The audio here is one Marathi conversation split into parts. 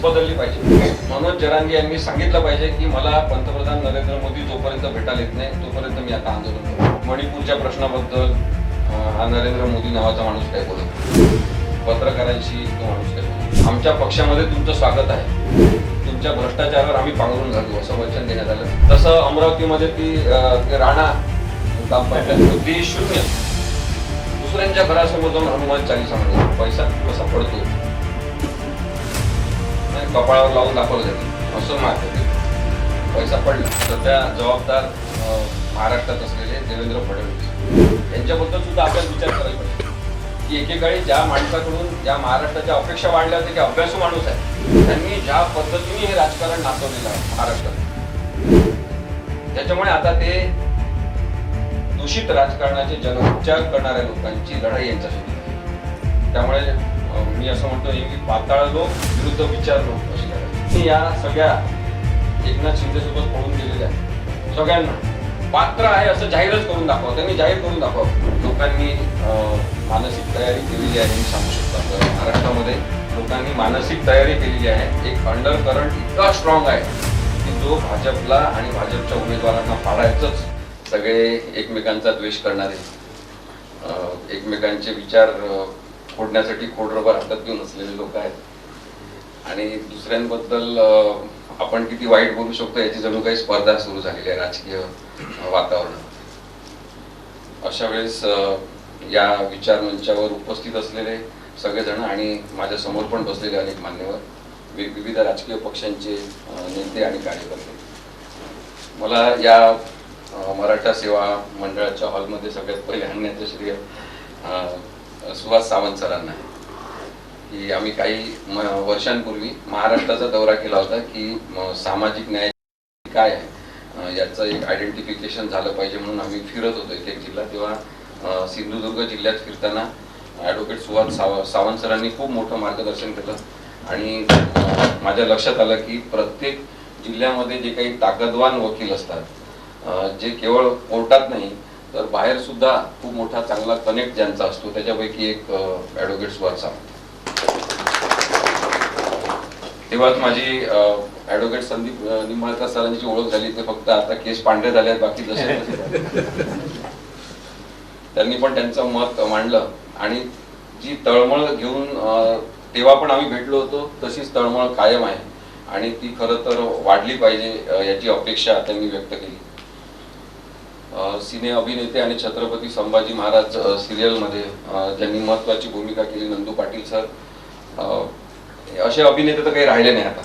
बदलली पाहिजे. मनोज जरांगे यांनी सांगितलं पाहिजे की मला पंतप्रधान नरेंद्र मोदी जोपर्यंत भेटायला येत नाही तोपर्यंत मी आता आंदोलन करतो. मणिपूरच्या प्रश्नाबद्दल हा नरेंद्र मोदी नावाचा माणूस काय बोलतो, पत्रकारांशी तो माणूस काय बोलतो. आमच्या पक्षामध्ये तुमचं स्वागत आहे, तुमच्या भ्रष्टाचारावर आम्ही पांघरून घालू असं वचन देण्यात आलं. तसं अमरावतीमध्ये ते राणा ग्रामपंचायत होती शून्य, दुसऱ्यांच्या घरासमोर जाऊन हनुमान चालीसा म्हणतो, पैसा कसा पडतो कपाळावर लावून दाखवलं जाते असं माहिती. पैसा पडला. सध्या जबाबदार महाराष्ट्रात असलेले देवेंद्र फडणवीस यांच्याबद्दल सुद्धा आपल्याला विचार करायला पाहिजे की एकेकाळी ज्या माणसाकडून या महाराष्ट्राच्या अपेक्षा वाढल्या होत्या की अभ्यासू माणूस आहे, त्यांनी ज्या पद्धतीने हे राजकारण नाचवलेलं आहे महाराष्ट्रात, त्याच्यामुळे आता ते दूषित राजकारणाचे जनउपचार करणाऱ्या लोकांची लढाई यांच्यासोबत. त्यामुळे मी असं म्हणतो की पाताळ लोक विरुद्ध विचार लोक अशी लढाई. या सगळ्या एकनाथ शिंदे सोबत पळून गेलेल्या सगळ्यांना पात्र आहे असं जाहीरच करून दाखवा, त्यांनी जाहीर करून दाखवा. लोकांनी मानसिक तयारी केलेली आहे, मी सांगू शकतो. महाराष्ट्रामध्ये लोकांनी मानसिक तयारी केलेली आहे. एक अंडर करंट इतका स्ट्रॉंग आहे की जो भाजपला आणि भाजपच्या उमेदवारांना फाडायचंच. सगळे एकमेकांचा द्वेष करणारे, एकमेकांचे विचार फोडण्यासाठी खोडरबर हातात घेऊन असलेले लोक आहेत आणि दुसऱ्यांबद्दल आपण किती वाईट बोलू शकतो याची जणू काही स्पर्धा सुरू झालेली आहे राजकीय वातावरणात. अशा वेळेस या विचार मंचावर उपस्थित असलेले सगळेजण आणि माझ्या समोर पण बसलेले अनेक मान्यवर, विविध राजकीय पक्षांचे नेते आणि कार्यकर्ते, मला या मराठा सेवा मंडळाच्या हॉलमध्ये सगळ्यात पहिले आणण्याचं श्रेय सुहास सावंत सरांना आहे. की आम्ही काही वर्षांपूर्वी महाराष्ट्राचा दौरा केला होता की सामाजिक न्याय काय आहे याचं एक आयडेंटिफिकेशन झालं पाहिजे म्हणून आम्ही फिरत होतो एक एक जिल्हा. तेव्हा सिंधुदुर्ग जिल्ह्यात फिरताना ॲडव्होकेट सुहास सावंत सरांनी खूप मोठं मार्गदर्शन केलं आणि माझ्या लक्षात आलं की प्रत्येक जिल्ह्यामध्ये जे काही ताकदवान वकील असतात, जे केवळ कोर्टात नाही तर बाहेर सुद्धा खूप मोठा चांगला कनेक्ट ज्यांचा असतो, त्याच्यापैकी एक ॲडव्होकेट सुहास सावंत. तेव्हाच माझी ॲडव्होकेट संदीप निंबाळकर सरांची ओळख झाली. ते फक्त आता केस पांढरे झाले आहेत, बाकी जसे त्यांनी पण त्यांचं मत मांडलं आणि जी तळमळ घेऊन तेव्हा पण आम्ही भेटलो होतो तशीच तळमळ कायम आहे आणि ती खरं तर वाढली पाहिजे याची अपेक्षा त्यांनी व्यक्त केली. सिने अभिनेते आणि छत्रपती संभाजी महाराज सिरियलमध्ये ज्यांनी महत्वाची भूमिका केली, नंदू पाटील सर, असे अभिनेते तर काही राहिले नाही आता.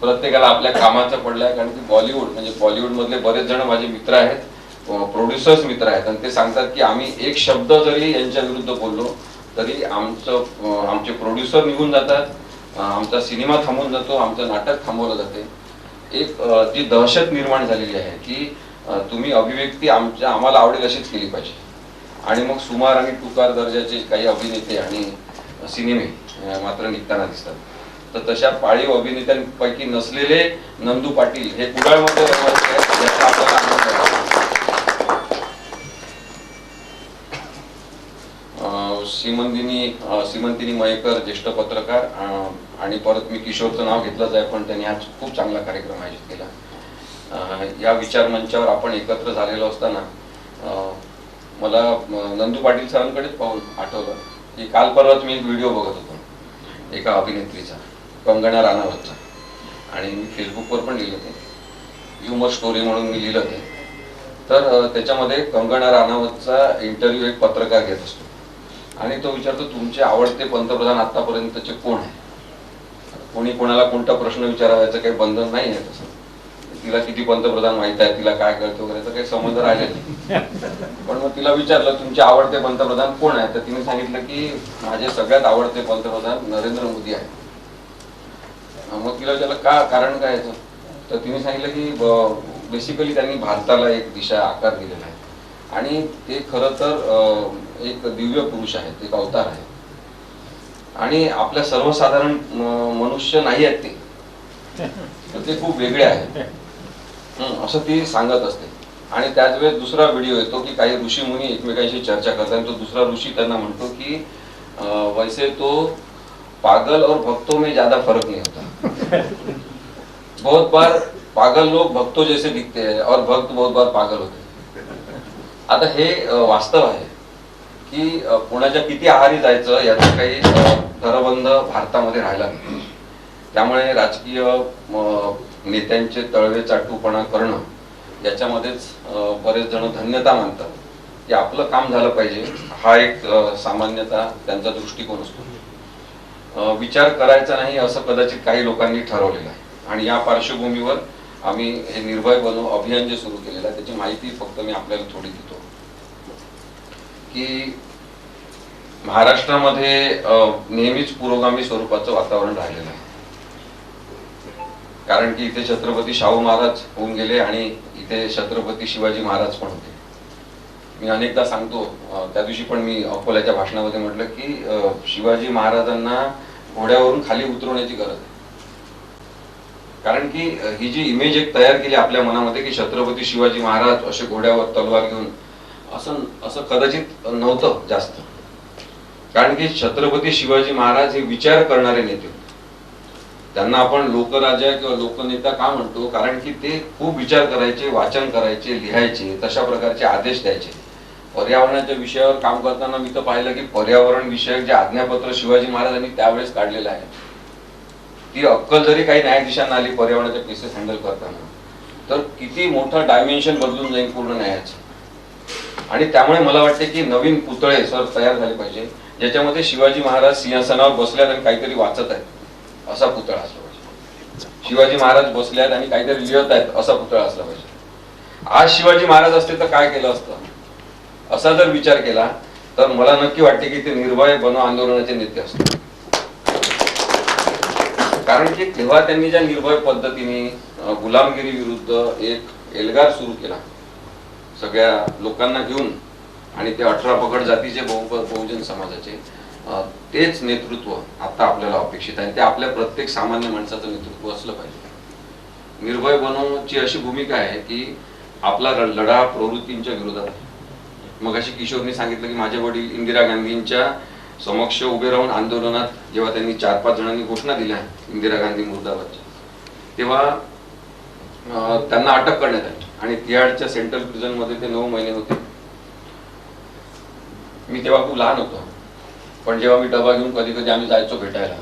प्रत्येकाला आपल्या कामाचं पडलंय. कारण की बॉलिवूड म्हणजे बॉलिवूडमधले बरेच जण माझे मित्र आहेत, प्रोड्युसर्स मित्र आहेत आणि ते सांगतात की आम्ही एक शब्द जरी यांच्या विरुद्ध बोललो तरी आमचे प्रोड्युसर निघून जातात, आमचा सिनेमा थांबून जातो, आमचं नाटक थांबवलं जाते. एक जी दहशत निर्माण झालेली आहे की तुम्ही अभिव्यक्ती आम्हाला आवडेल अशीच केली पाहिजे. आणि मग सुमार आणि टुकार दर्जाचे काही अभिनेते आणि सिनेमे मात्र निघताना दिसतात. तर तशा पाळीव अभिनेत्यांपैकी नसलेले नंदू पाटील हे कुडाळमध्ये रहिवासी आहेत, याचा आपल्याला आनंद आहे. सीमंतिनी मयेकर ज्येष्ठ पत्रकार आणि परत मी किशोरचं नाव घेतलंच आहे पण त्यांनी आज खूप चांगला कार्यक्रम आयोजित केला. या विचार मंचावर आपण एकत्र झालेलो असताना मला नंदू पाटील सरांकडेच पाहून आठवलं की काल परवाच मी एक व्हिडिओ बघत होतो एका अभिनेत्रीचा, कंगना राणावतचा, आणि मी फेसबुकवर पण लिहिलं ते, ह्युमर स्टोरी म्हणून मी लिहिलं ते. तर त्याच्यामध्ये कंगना राणावतचा इंटरव्ह्यू एक पत्रकार घेत असतो आणि तो विचारतो तुमचे आवडते पंतप्रधान आतापर्यंतचे कोण आहे. कोणी कोणाला कोणता प्रश्न विचारायचं काही बंधन नाही आहे. तसं तिला किती पंतप्रधान माहित आहे, तिला काय कळतं वगैरे काही संबंध राहिले नाही. पण मग तिला विचारलं तुमचे आवडते पंतप्रधान कोण आहे, तर तिने सांगितलं की माझे सगळ्यात आवडते पंतप्रधान नरेंद्र मोदी आहे. मग तिला विचारलं का, कारण काय याचं, तर तिने सांगितलं की बेसिकली त्यांनी भारताला एक दिशा आकार दिलेला आहे आणि ते खरं तर एक दिव्य पुरुष आहेत, एक अवतार आहे आणि आपल्या सर्वसाधारण मनुष्य नाही आहेत ते, तर ते खूप वेगळे आहेत असं ती सांगत असते. आणि त्याच वेळेस दुसरा व्हिडिओ येतो की काही ऋषी मुनी एकमेकांशी चर्चा करतात. तो दुसरा ऋषी त्यांना म्हणतो की वैसे तो पागल और भक्तों में ज्यादा फर्क नहीं होता. बहुत बार पागल लोग भक्तों जैसे दिखते हैं और भक्त बहुत बार पागल होते. आता हे वास्तव आहे की कोणाच्या किती आहारी जायचं याचा काही दरबंध भारतामध्ये राहिला नाही. त्यामुळे राजकीय नेत्यांचे तळवे चाटूपणा करणं याच्यामध्येच बरेच जण धन्यता मानतात की आपलं काम झालं पाहिजे. हा एक सामान्यतः त्यांचा दृष्टिकोन असतो. विचार करायचा नाही असं कदाचित काही लोकांनी ठरवलेलं आहे. आणि या पार्श्वभूमीवर आम्ही हे निर्भय बनो अभियान जे सुरू केलेलं आहे त्याची माहिती फक्त मी आपल्याला थोडी देतो की महाराष्ट्रामध्ये नेहमीच पुरोगामी स्वरूपाचं वातावरण राहिलेलं आहे. कारण की इथे छत्रपती शाहू महाराज होऊन गेले आणि इथे छत्रपती शिवाजी महाराज पण होते. मी अनेकदा सांगतो, त्या दिवशी पण मी अकोल्याच्या भाषणामध्ये म्हटलं की शिवाजी महाराजांना घोड्यावरून खाली उतरवण्याची गरज आहे. कारण की ही जी इमेज एक तयार केली आपल्या मनामध्ये की छत्रपती शिवाजी महाराज असे घोड्यावर तलवार घेऊन, असं कदाचित नव्हतं जास्त. कारण की छत्रपती शिवाजी महाराज हे विचार करणारे नेते होते. त्यांना आपण लोकराजा किंवा लोकनेता का म्हणतो, कारण की ते खूप विचार करायचे, वाचन करायचे, लिहायचे, तशा प्रकारचे आदेश द्यायचे. पर्यावरणाच्या विषयावर काम करताना मी तर पाहिलं की पर्यावरण विषयक जे आज्ञापत्र शिवाजी महाराजांनी त्यावेळेस काढलेलं आहे, ती अक्कल जरी काही न्यायाधीशांना आली पर्यावरणाच्या केसेस हँडल करताना, तर किती मोठं डायमेन्शन बदलून जाईल पूर्ण न्यायाचं. आणि त्यामुळे मला वाटते की नवीन पुतळे सर तयार झाले पाहिजे, ज्याच्यामध्ये शिवाजी महाराज सिंहासनावर बसल्यात आणि काहीतरी वाचत आहेत असा पुतळा असला पाहिजे. शिवाजी महाराज बसल्यात आणि काहीतरी लिहत आहेत असा पुतळा असला पाहिजे. आज शिवाजी महाराज असते तर काय केलं असतं असा जर विचार केला तर मला नक्की वाटते की ते निर्भय बनो आंदोलनाचे नेते असतात. कारण की तेव्हा त्यांनी ज्या निर्भय पद्धतीने गुलामगिरी विरुद्ध एक एल्गार सुरू केला सगळ्या लोकांना घेऊन, आणि ते 18 पगड जातीचे बहुजन समाजाचे, तेच नेतृत्व आता आपल्याला अपेक्षित आहे. ते आपल्या प्रत्येक सामान्य माणसाचं नेतृत्व असलं पाहिजे. निर्भय बनोची अशी भूमिका आहे की आपला लढा प्रवृत्तींच्या विरोधात. मग अशी किशोरनी सांगितलं की माझे वडील इंदिरा गांधींच्या समक्ष उभे राहून आंदोलनात जेव्हा त्यांनी 4-5 जणांनी घोषणा दिल्या इंदिरा गांधी मुर्दाबादच्या, तेव्हा त्यांना अटक करण्यात आली आणि तिहाडच्या सेंट्रल प्रिझन मध्ये ते 9 महिने होते. मी तेव्हा खूप लहान होतो, पण जेव्हा मी डबा घेऊन कधी कधी आम्ही जायचो भेटायला,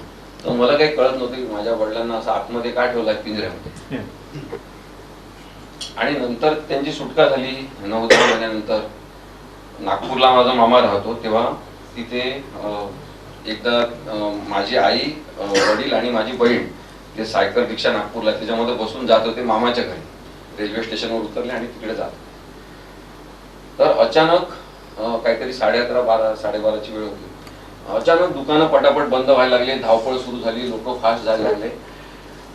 तर मला काही कळत नव्हतं की माझ्या वडिलांना असं आतमध्ये का ठेवलाय पिंजऱ्यामध्ये. आणि नंतर त्यांची सुटका झाली 9-10 महिन्यानंतर. नागपूरला माझा मामा राहतो, तेव्हा तिथे एकदा माझी आई, वडील आणि माझी बहीण ते सायकल रिक्षा नागपूरला त्याच्यामध्ये बसून जात होते मामाच्या घरी. रेल्वे स्टेशनवर उतरले आणि तिकडे जात. तर अचानक काहीतरी 11:30 12:30ची वेळ होती. अचानक दुकानं पटापट बंद व्हायला लागले, धावपळ सुरू झाली, लोक फास्ट जायला लागले.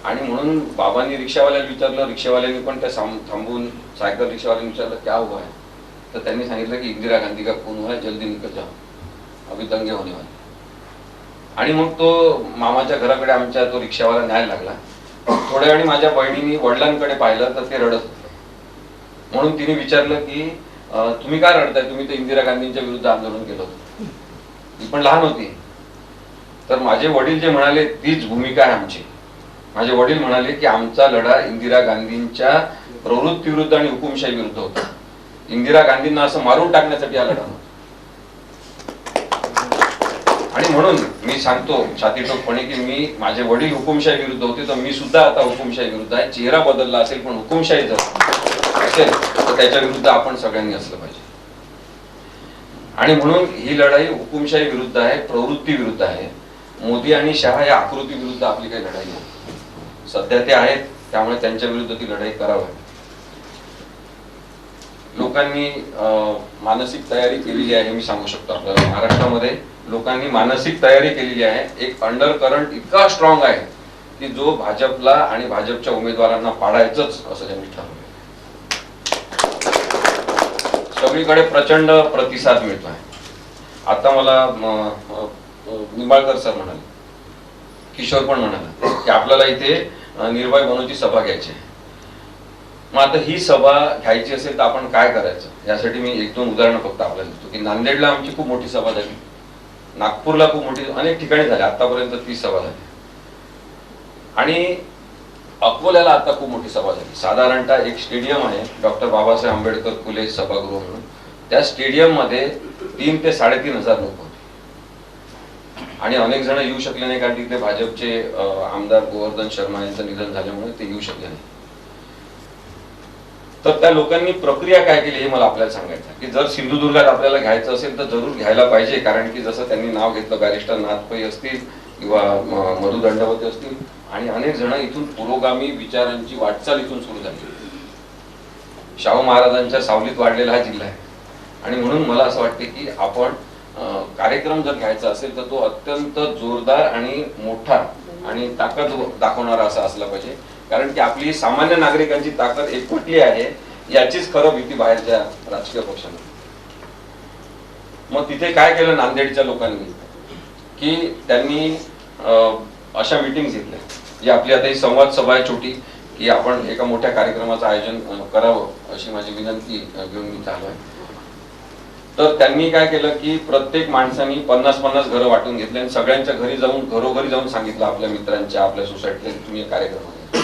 आणि म्हणून बाबांनी रिक्षावाल्याला विचारलं, रिक्षावाल्यांनी पण त्या थांबून सायकल रिक्षावाल्यांनी विचारलं क्या हुआ है, तर त्यांनी सांगितलं की इंदिरा गांधी का खून हुआ है, जल्दी निकल जाओ, अभी दंगे होने वाले. आणि मग तो मामाच्या घराकडे आमच्या तो रिक्षावाला न्यायला लागला. थोड्या वेळी माझ्या बहिणीने वडिलांकडे पाहिलं तर ते रडत होते. म्हणून तिने विचारलं की तुम्ही काय रडताय, तुम्ही तर इंदिरा गांधींच्या विरुद्ध आंदोलन केलं होतं. ती पण लहान होती. तर माझे वडील जे म्हणाले तीच भूमिका आहे आमची. माझे वडील म्हणाले की आमचा लढा इंदिरा गांधींच्या प्रवृत्ती विरुद्ध आणि हुकुमशाही विरुद्ध होता. इंदिरा गांधींना असं मारून टाकण्यासाठी हा लढा. आणि म्हणून मी सांगतो छातीटोकपणे की मी, माझे वडील हुकुमशाही विरुद्ध होते तर मी सुद्धा आता हुकुमशाही विरुद्ध आहे. चेहरा बदलला असेल पण हुकुमशाही जर असेल तर त्याच्या विरुद्ध आपण सगळ्यांनी असलं पाहिजे. आणि म्हणून ही लढाई हुकुमशाही विरुद्ध आहे, प्रवृत्ती विरुद्ध आहे. मोदी आणि शहा या आकृती विरुद्ध आपली काही लढाई नाही. सध्या ते आहेत, त्यामुळे त्यांच्या विरुद्ध ती लढाई करावी. लोकांनी मानसिक तयारी केलेली आहे हे मी सांगू शकतो. आपल्याला महाराष्ट्रामध्ये लोकांनी मानसिक तयारी केलेली आहे. एक अंडर करंट इतका स्ट्रॉंग आहे की जो भाजपला आणि भाजपच्या उमेदवारांना पाडायचंच असं त्यांनी ठरवलं. सगळीकडे प्रचंड प्रतिसाद मिळतोय. आता मला निंबाळकर सर म्हणाले, किशोर पण म्हणाला की आपल्याला इथे निर्भय बनोची सभा घ्यायची आहे. मग आता ही सभा घ्यायची असेल तर आपण काय करायचं यासाठी मी 1-2 उदाहरणं फक्त आपल्याला देतो. की नांदेडला आमची खूप मोठी सभा झाली, नागपूरला खूप मोठी, अनेक ठिकाणी झाली, आतापर्यंत 30 सभा झाली. आणि अकोल्याला आता खूप मोठी सभा झाली. साधारणतः एक स्टेडियम आहे डॉक्टर बाबासाहेब आंबेडकर खुले सभागृह म्हणून, त्या स्टेडियम मध्ये 3 ते 3,500 लोक होते. आणि अनेक जण येऊ शकले नाही कारण तिथे भाजपचे आमदार गोवर्धन शर्मा यांचं निधन झाल्यामुळे ते येऊ शकले नाही. तर त्या लोकांनी प्रक्रिया काय केली हे मला आपल्याला सांगायचं की जर सिंधुदुर्गात आपल्याला घ्यायचं असेल तर जरूर घ्यायला पाहिजे, कारण की जसं त्यांनी नाव घेतलं बॅरिस्टर नाथ पै असतील किंवा मधु दंडवते असतील आणि अनेक जण इथून पुरोगामी विचारांची वाटचाल इथून सुरू झाली. शाहू महाराजांच्या सावलीत वाढलेला हा जिल्हा आहे आणि म्हणून मला असं वाटते की आपण कार्यक्रम जर घ्यायचा असेल तर तो अत्यंत जोरदार आणि मोठा आणि ताकद दाखवणारा असा असला पाहिजे, कारण की आपली सामान्य नागरिकांची ताकद एकवटली आहे याचीच खरं भीती बाहेरच्या राजकीय पक्षांना. मग तिथे काय केलं नांदेडच्या लोकांनी की त्यांनी अशा मीटिंग्स घेतल्या, जी आपली आता ही संवाद सभा आहे छोटी, की आपण एका मोठ्या कार्यक्रमाचं आयोजन करावं अशी माझी विनंती घेऊन मी चालू आहे. तर त्यांनी काय केलं की प्रत्येक माणसानी 50-50 घरं वाटून घेतले आणि सगळ्यांच्या घरी जाऊन घरोघरी जाऊन सांगितलं आपल्या मित्रांच्या आपल्या सोसायटीला तुम्ही कार्यक्रम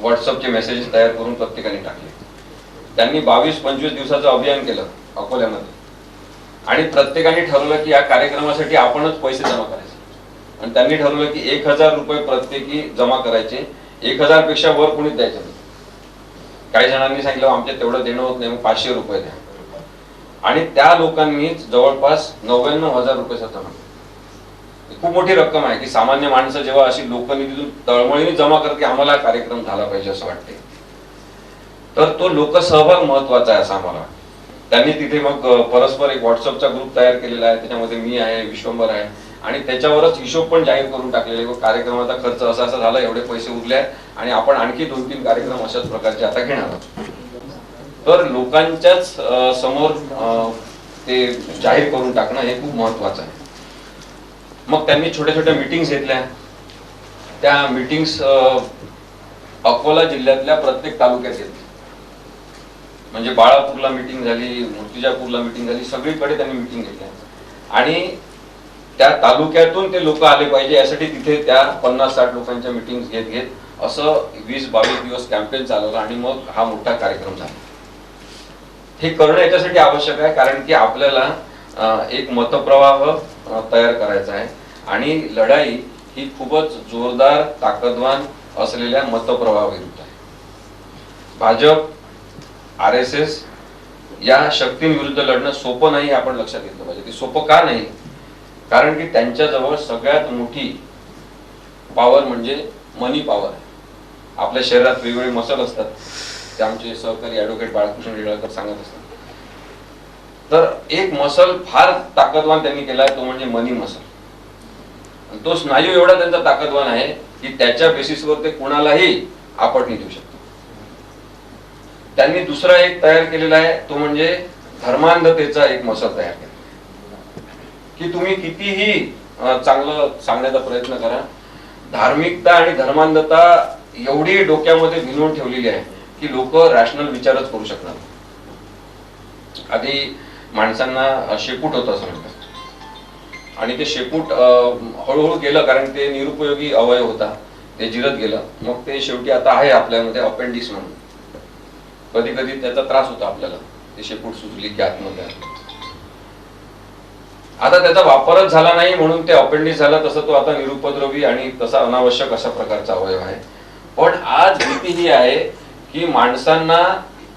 व्हॉट्सअपचे मेसेजेस तयार करून प्रत्येकाने टाकले. त्यांनी 22-25 दिवसाचं अभियान केलं अकोल्यामध्ये आणि प्रत्येकाने ठरवलं की या कार्यक्रमासाठी आपणच पैसे जमा करायचे आणि त्यांनी ठरवलं की 1,000 रुपये प्रत्येकी जमा करायचे. 1,000 पेक्षा वर कोणीच द्यायचं नाही. काही जणांनी सांगितलं आमच्या तेवढं देणं होत नाही, मग 500 रुपये द्या. आणि त्या लोकांनी जवळपास 99,000 रुपये जमा केले. खूप मोठी रक्कम आहे की सामान्य माणसं जेव्हा अशी लोकनिधीतून तळमळीने जमा करते आम्हाला कार्यक्रम झाला पाहिजे असं वाटते. तर तो लोकसहभाग महत्वाचा आहे असं आम्हाला. त्यांनी तिथे मग परस्पर एक व्हॉट्सअपचा ग्रुप तयार केलेला आहे, त्याच्यामध्ये मी आहे, विश्वंभर आहे आणि त्याच्यावरच हिशोब पण जाहीर करून टाकलेले. कार्यक्रमाचा खर्च असा असा झाला, एवढे पैसे उरले आणि आपण आणखी 2-3 कार्यक्रम अशाच प्रकारचे आता घेणार आहोत. तर लोकांच्याच समोर ते जाहीर करून टाकणं हे खूप महत्वाचं आहे. मग त्यांनी छोट्या छोट्या मीटिंग्स घेतल्या. त्या मीटिंग्स अकोला जिल्ह्यातल्या प्रत्येक तालुक्यात घेतल्या. म्हणजे बाळापूरला मीटिंग झाली, मूर्तिजापूरला मीटिंग झाली, सगळीकडे त्यांनी मीटिंग घेतल्या आणि त्या तालुक्यातून ते लोक आले पाहिजे यासाठी तिथे त्या 50-60 लोकांच्या मीटिंग्स घेत घेत असं 20-22 दिवस कॅम्पेन चालवलं आणि मग हा मोठा कार्यक्रम झाला. हे करणं याच्यासाठी आवश्यक आहे कारण की आपल्याला एक मतप्रवाह तयार करायचा आहे आणि लढाई ही खूपच जोरदार ताकदवान असलेल्या मतप्रवाहाविरुद्ध आहे. भाजप, RSS या शक्तींविरुद्ध लढणं सोपं नाही, आपण लक्षात घेतलं पाहिजे. ते सोपं का नाही? कारण की त्यांच्याजवळ सगळ्यात मोठी पॉवर म्हणजे मनी पॉवर आहे. आपल्या शरीरात वेगवेगळे मसल असतात, ते आमचे सहकारी ॲडव्होकेट बाळकृष्ण रेळकर सांगत असतात. तर एक मसल फार ताकदवान त्यांनी केलाय, तो म्हणजे मनी मसल. तो स्नायू एवढा त्यांचा ताकदवान आहे की त्याच्या बेसिसवर ते कुणालाही आपटणी देऊ शकतात. त्यांनी दुसरा एक तयार केलेला आहे, तो म्हणजे धर्मांधतेचा एक मसल तयार केला की तुम्ही कितीही चांगलं सांगण्याचा प्रयत्न करा, धार्मिकता आणि धर्मांधता एवढी डोक्यामध्ये भिनवून ठेवलेली आहे की लोक रॅशनल विचारच करू शकणार. आधी माणसांना शेपूट होतं असं म्हणतात आणि ते शेपूट हळूहळू गेलं कारण ते निरुपयोगी अवयव होता, ते जिरत गेलं. मग ते शेवटी आता आहे आपल्यामध्ये अपेंडिक्स म्हणून. कधी कधी त्याचा त्रास होता आपल्याला, ते शेपूट सुजली की आतमध्ये. आता त्याचा वापरच झाला नाही म्हणून ते अपेंडिक्स झाला, तसं तो आता निरुपद्रवी आणि तसा अनावश्यक अशा प्रकारचा अवयव आहे. पण आज भीती ही आहे की माणसांना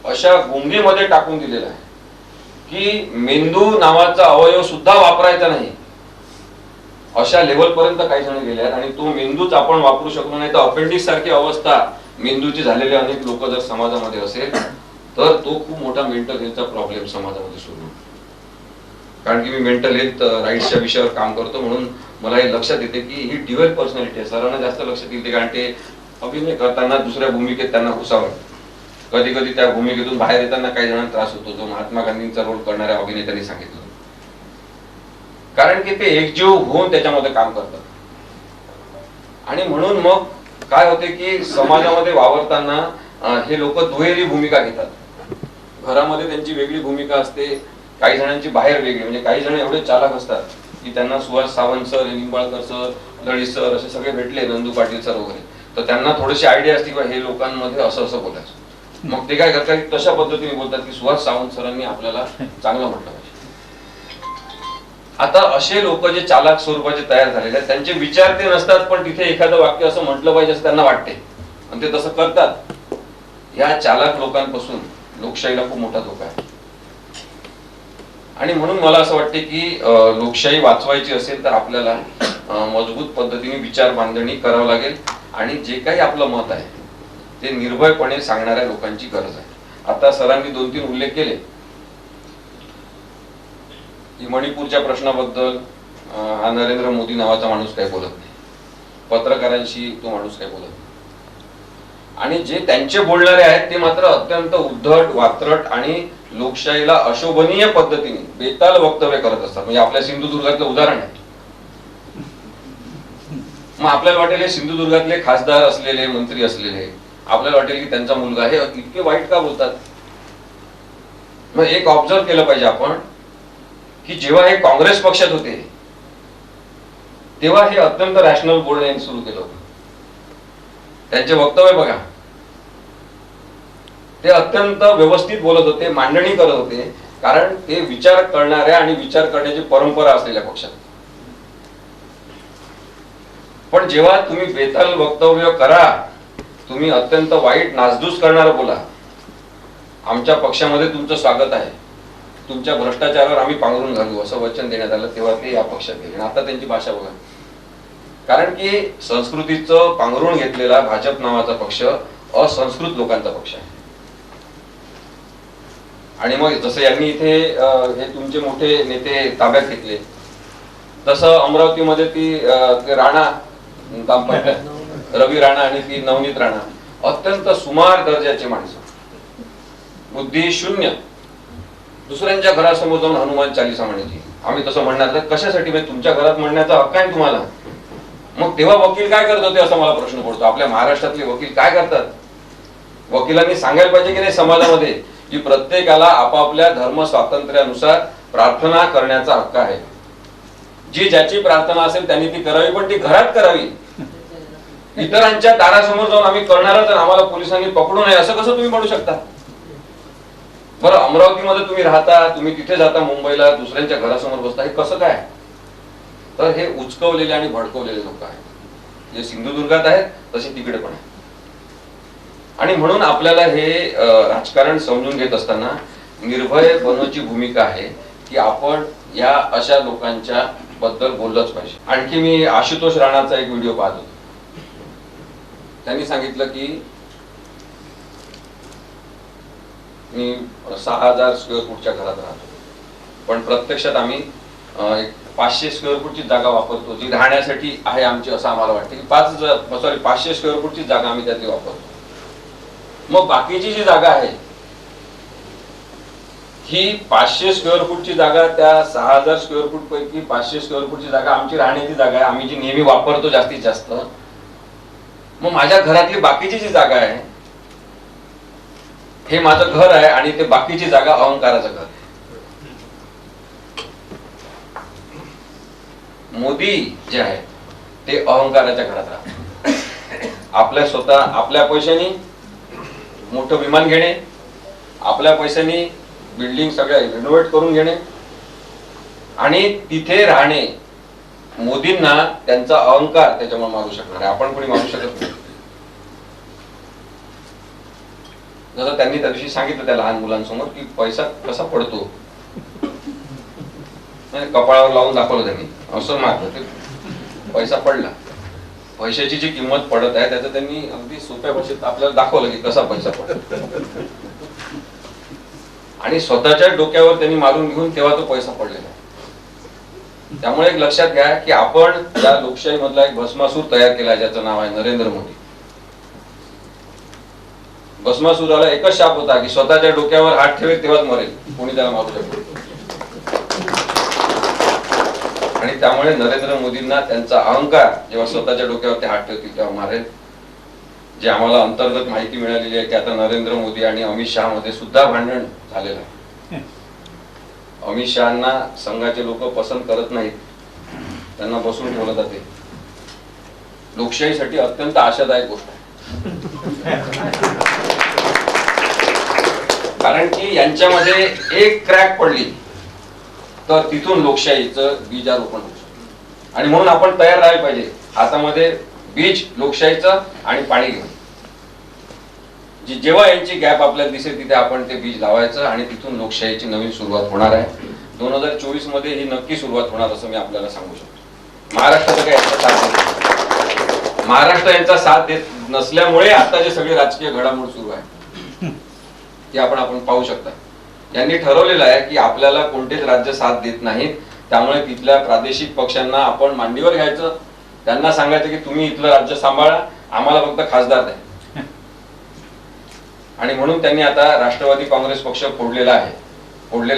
अशा गुंगीमध्ये टाकून दिलेला आहे की मेंदू नावाचा अवयव सुद्धा वापरायचा नाही अशा लेवल पर्यंत काही जण गेले आहेत. आणि तो मेंदूच आपण वापरू शकलो नाही तर अपेंडिक्स सारखी अवस्था मेंदूची झालेले अनेक लोक जर समाजामध्ये असेल तर तो खूप मोठा मेंटल हेल्थचा प्रॉब्लेम समाजामध्ये सुरू होतो. कारण की मी मेंटल हेल्थ राईट्सच्या विषयावर काम करतो म्हणून मला हे लक्षात येते की ही ड्युअल पर्सनॅलिटी आहे. सरांना जास्त लक्षात येते कारण ते अभिनय करताना दुसऱ्या भूमिकेत त्यांना घुसावं. कधी कधी त्या भूमिकेतून बाहेर येताना काही जणांना त्रास होतो, जो महात्मा गांधींचा रोल करणाऱ्या अभिनेत्यांनी सांगितलं. कारण की ते एकजीव होऊन त्याच्यामध्ये काम करतात आणि म्हणून मग काय होते की समाजामध्ये वावरताना हे लोक दुहेरी भूमिका घेतात. घरामध्ये त्यांची वेगळी भूमिका असते, काही जणांची बाहेर वेगळी. म्हणजे काही जण एवढे चालाक असतात की त्यांना Suhas Sawant sir, Nimbalkar sir, Lali sir असे सगळे भेटले, नंदू पाटील सर वगैरे, तर त्यांना थोडीशी आयडिया असते की हे लोकांमध्ये असं असं बोलायचं. मग ते काय करतात की तशा पद्धतीने बोलतात की सुहास सावंत सरांनी आपल्याला चांगलं म्हटलं पाहिजे. आता असे लोक जे चालाक स्वरूपाचे तयार झालेले आहेत, त्यांचे विचार ते नसतात, पण तिथे एखादं वाक्य असं म्हटलं पाहिजे असं त्यांना वाटते आणि ते तसं करतात. या चालाक लोकांपासून लोकशाहीला खूप मोठा धोका आहे. आणि म्हणून मला असं वाटते की लोकशाही वाचवायची असेल तर आपल्याला मजबूत पद्धतीने विचार बांधणी करावं लागेल आणि जे काही आपलं मत आहे ते निर्भयपणे सांगणाऱ्या लोकांची गरज आहे. आता सरांनी 2-3 उल्लेख केले की मणिपूरच्या प्रश्नाबद्दल हा नरेंद्र मोदी नावाचा माणूस काही बोलत नाही, पत्रकारांशी तो माणूस काही बोलत नाही, आणि जे त्यांचे बोलणारे आहेत ते मात्र अत्यंत उद्धट, वात्रट आणि लोकशाहीला अशोभनीय पद्धतीने बेताल वक्तव्य करत असतात. म्हणजे आपल्या सिंधुदुर्गातलं उदाहरण आहे. मग आपल्याला वाटेल हे सिंधुदुर्गातले खासदार असलेले, मंत्री असलेले, आपल्याला वाटेल की त्यांचा मुलगा हे इतके वाईट का बोलतात. मग एक ऑब्झर्व केलं पाहिजे आपण की जेव्हा हे काँग्रेस पक्षात होते तेव्हा हे अत्यंत रॅशनल बोलणे सुरू केलं होतं. त्यांचे वक्तव्य बघा, ते अत्यंत व्यवस्थित बोलत होते, मांडणी करत होते, कारण ते विचार करणाऱ्या आणि विचार करण्याची परंपरा असलेल्या पक्षात. पण जेव्हा तुम्ही बेताल वक्तव्य करा, तुम्ही अत्यंत वाईट नासधूस करणारं बोला, आमच्या पक्षामध्ये तुमचं स्वागत आहे, तुमच्या भ्रष्टाचारावर आम्ही पांघरून घालू असं वचन देण्यात आलं, तेव्हा ते या पक्षात गेले. आता त्यांची भाषा बघा, कारण की संस्कृतीचं पांघरून घेतलेला भाजप नावाचा पक्ष असंस्कृत लोकांचा पक्ष आहे. आणि मग जसं यांनी इथे हे तुमचे मोठे नेते ताब्यात घेतले, तसं अमरावतीमध्ये ते राणा रवी राणा आणि ती नवनीत राणा अत्यंत सुमार दर्जाचे माणसं, बुद्धी शून्य, दुसऱ्यांच्या घरासमोर जाऊन हनुमान चालीसा म्हणायची. आम्ही तसं म्हणणार तर कशासाठी, म्हणजे तुमच्या घरात म्हणण्याचा हक्क आहे तुम्हाला. मग तेव्हा वकील काय करत होते असा मला प्रश्न पडतो. आपल्या महाराष्ट्रातले वकील काय करतात. वकिलांनी सांगायला पाहिजे की नाही समाजामध्ये की प्रत्येकाला आपापल्या धर्म स्वातंत्र्यानुसार प्रार्थना करण्याचा हक्क आहे. जी ज्याची प्रार्थना असेल त्यांनी ती करावी, पण ती घरात करावी. इतरांच्या दारासमोर जाऊन आम्ही करणार तर आम्हाला पोलिसांनी पकडू नये असं कसं तुम्ही म्हणू शकता. बरं, अमरावतीमध्ये तुम्ही राहता, तुम्ही तिथे जाता मुंबईला, दुसऱ्यांच्या घरासमोर बसता, हे कसं काय. तर हे उचकवलेले आणि भडकवलेले लोक आहेत, जे सिंधुदुर्गात आहेत तसे तिकडे पण आहेत. आणि म्हणून आपल्याला हे राजकारण समजून घेत असताना निर्भय बनवायची भूमिका आहे की आपण या अशा लोकांच्या बद्दल बोललंच पाहिजे. आणखी मी आशुतोष राणाचा एक व्हिडिओ पाहत होतो. त्यांनी सांगितलं की मी 6000 स्क्वेअर फूटच्या घरात राहतो, पण प्रत्यक्षात आम्ही 500 स्क्वेअर फूटची जागा वापरतो, जी राहण्यासाठी आहे आमची, असं आम्हाला वाटते की 500 स्क्वेअर फूटची जागा आम्ही त्यातली वापरतो. मग बाकीची जी जागा आहे ही 500 स्क्वेअर फूटची जागा, त्या 6000 स्क्वेअर फूट पैकी 500 स्क्वेअर फूटची जागा आमची राहण्याची जागा आहे, आम्ही जी नेहमी वापरतो जास्तीत जास्त. मग माझ्या घरातली बाकीची जी जागा आहे हे माझं घर आहे आणि ते बाकीची जागा अहंकाराचं घर आहे. मोदी जे आहे ते अहंकाराच्या घरात राहतात. आपल्या स्वतः आपल्या पैशानी मोठं विमान घेणे, आपल्या पैशानी बिल्डिंग सगळ्या रिनोव्हेट करून घेणे आणि तिथे राहणे. मोदींना त्यांचा अहंकार त्याच्यामुळे मारू शकणार आहे, आपण कोणी मारू शकत नाही. जसं त्यांनी त्या दिवशी सांगितलं त्या लहान मुलांसमोर की पैसा कसा पडतो, कपाळावर लावून दाखवलं त्यांनी, असं मारलं ते पैसा पडला. पैशाची जी किंमत पडत आहे त्याचं त्यांनी अगदी सोप्या भाषेत आपल्याला दाखवलं की कसा पैसा पडतो. आणि स्वतःच्या डोक्यावर त्यांनी मारून घेऊन तेव्हा तो पैसा पडलेला आहे. त्यामुळे एक लक्षात घ्या की आपण या लोकशाही मधला एक भस्मासूर तयार केला ज्याचं नाव आहे नरेंद्र मोदी. भस्मासुराला एकच शाप होता की स्वतःच्या डोक्यावर हात ठेवेल तेव्हाच मरेल, कोणी त्याला मारू शकतो. आणि त्यामुळे नरेंद्र मोदींना त्यांचा अहंकार जेव्हा स्वतःच्या डोक्यावर ते हात ठेवतील तेव्हा मारेल. जे आम्हाला अंतर्गत माहिती मिळालेली आहे की आता नरेंद्र मोदी आणि अमित शहा मध्ये सुद्धा भांडण झालेलं आहे. अमित शहाना संघाचे लोक पसंत करत नाहीत, त्यांना बसून ठेवलं जाते. लोकशाहीसाठी अत्यंत आशादायक गोष्ट आहे. कारण की यांच्यामध्ये एक क्रॅक पडली तर तिथून लोकशाहीचं बीजारोपण होऊ शकतं. आणि म्हणून आपण तयार राहायला पाहिजे. हातामध्ये बीज लोकशाहीचं आणि पाणी घेऊन, जेव्हा यांची गॅप आपल्याला दिसेल तिथे आपण ते बीज लावायचं आणि तिथून लोकशाहीची नवीन सुरुवात होणार आहे. 2024 मध्ये ही नक्की सुरुवात होणार असं मी आपल्याला सांगू शकतो. महाराष्ट्राचं काय यांचा साथ देत नाही. महाराष्ट्र यांचा साथ देत नसल्यामुळे आता जे सगळे राजकीय घडामोड सुरू आहे ते आपण पाहू शकता. यांनी ठरवलेलं आहे की आपल्याला कोणतेच राज्य साथ देत नाहीत, त्यामुळे तिथल्या प्रादेशिक पक्षांना आपण मांडीवर घ्यायचं, त्यांना सांगायचं की तुम्ही इथलं राज्य सांभाळा, आम्हाला फक्त खासदार द्या. आणि म्हणून त्यांनी आता राष्ट्रवादी काँग्रेस पक्ष फोडलेला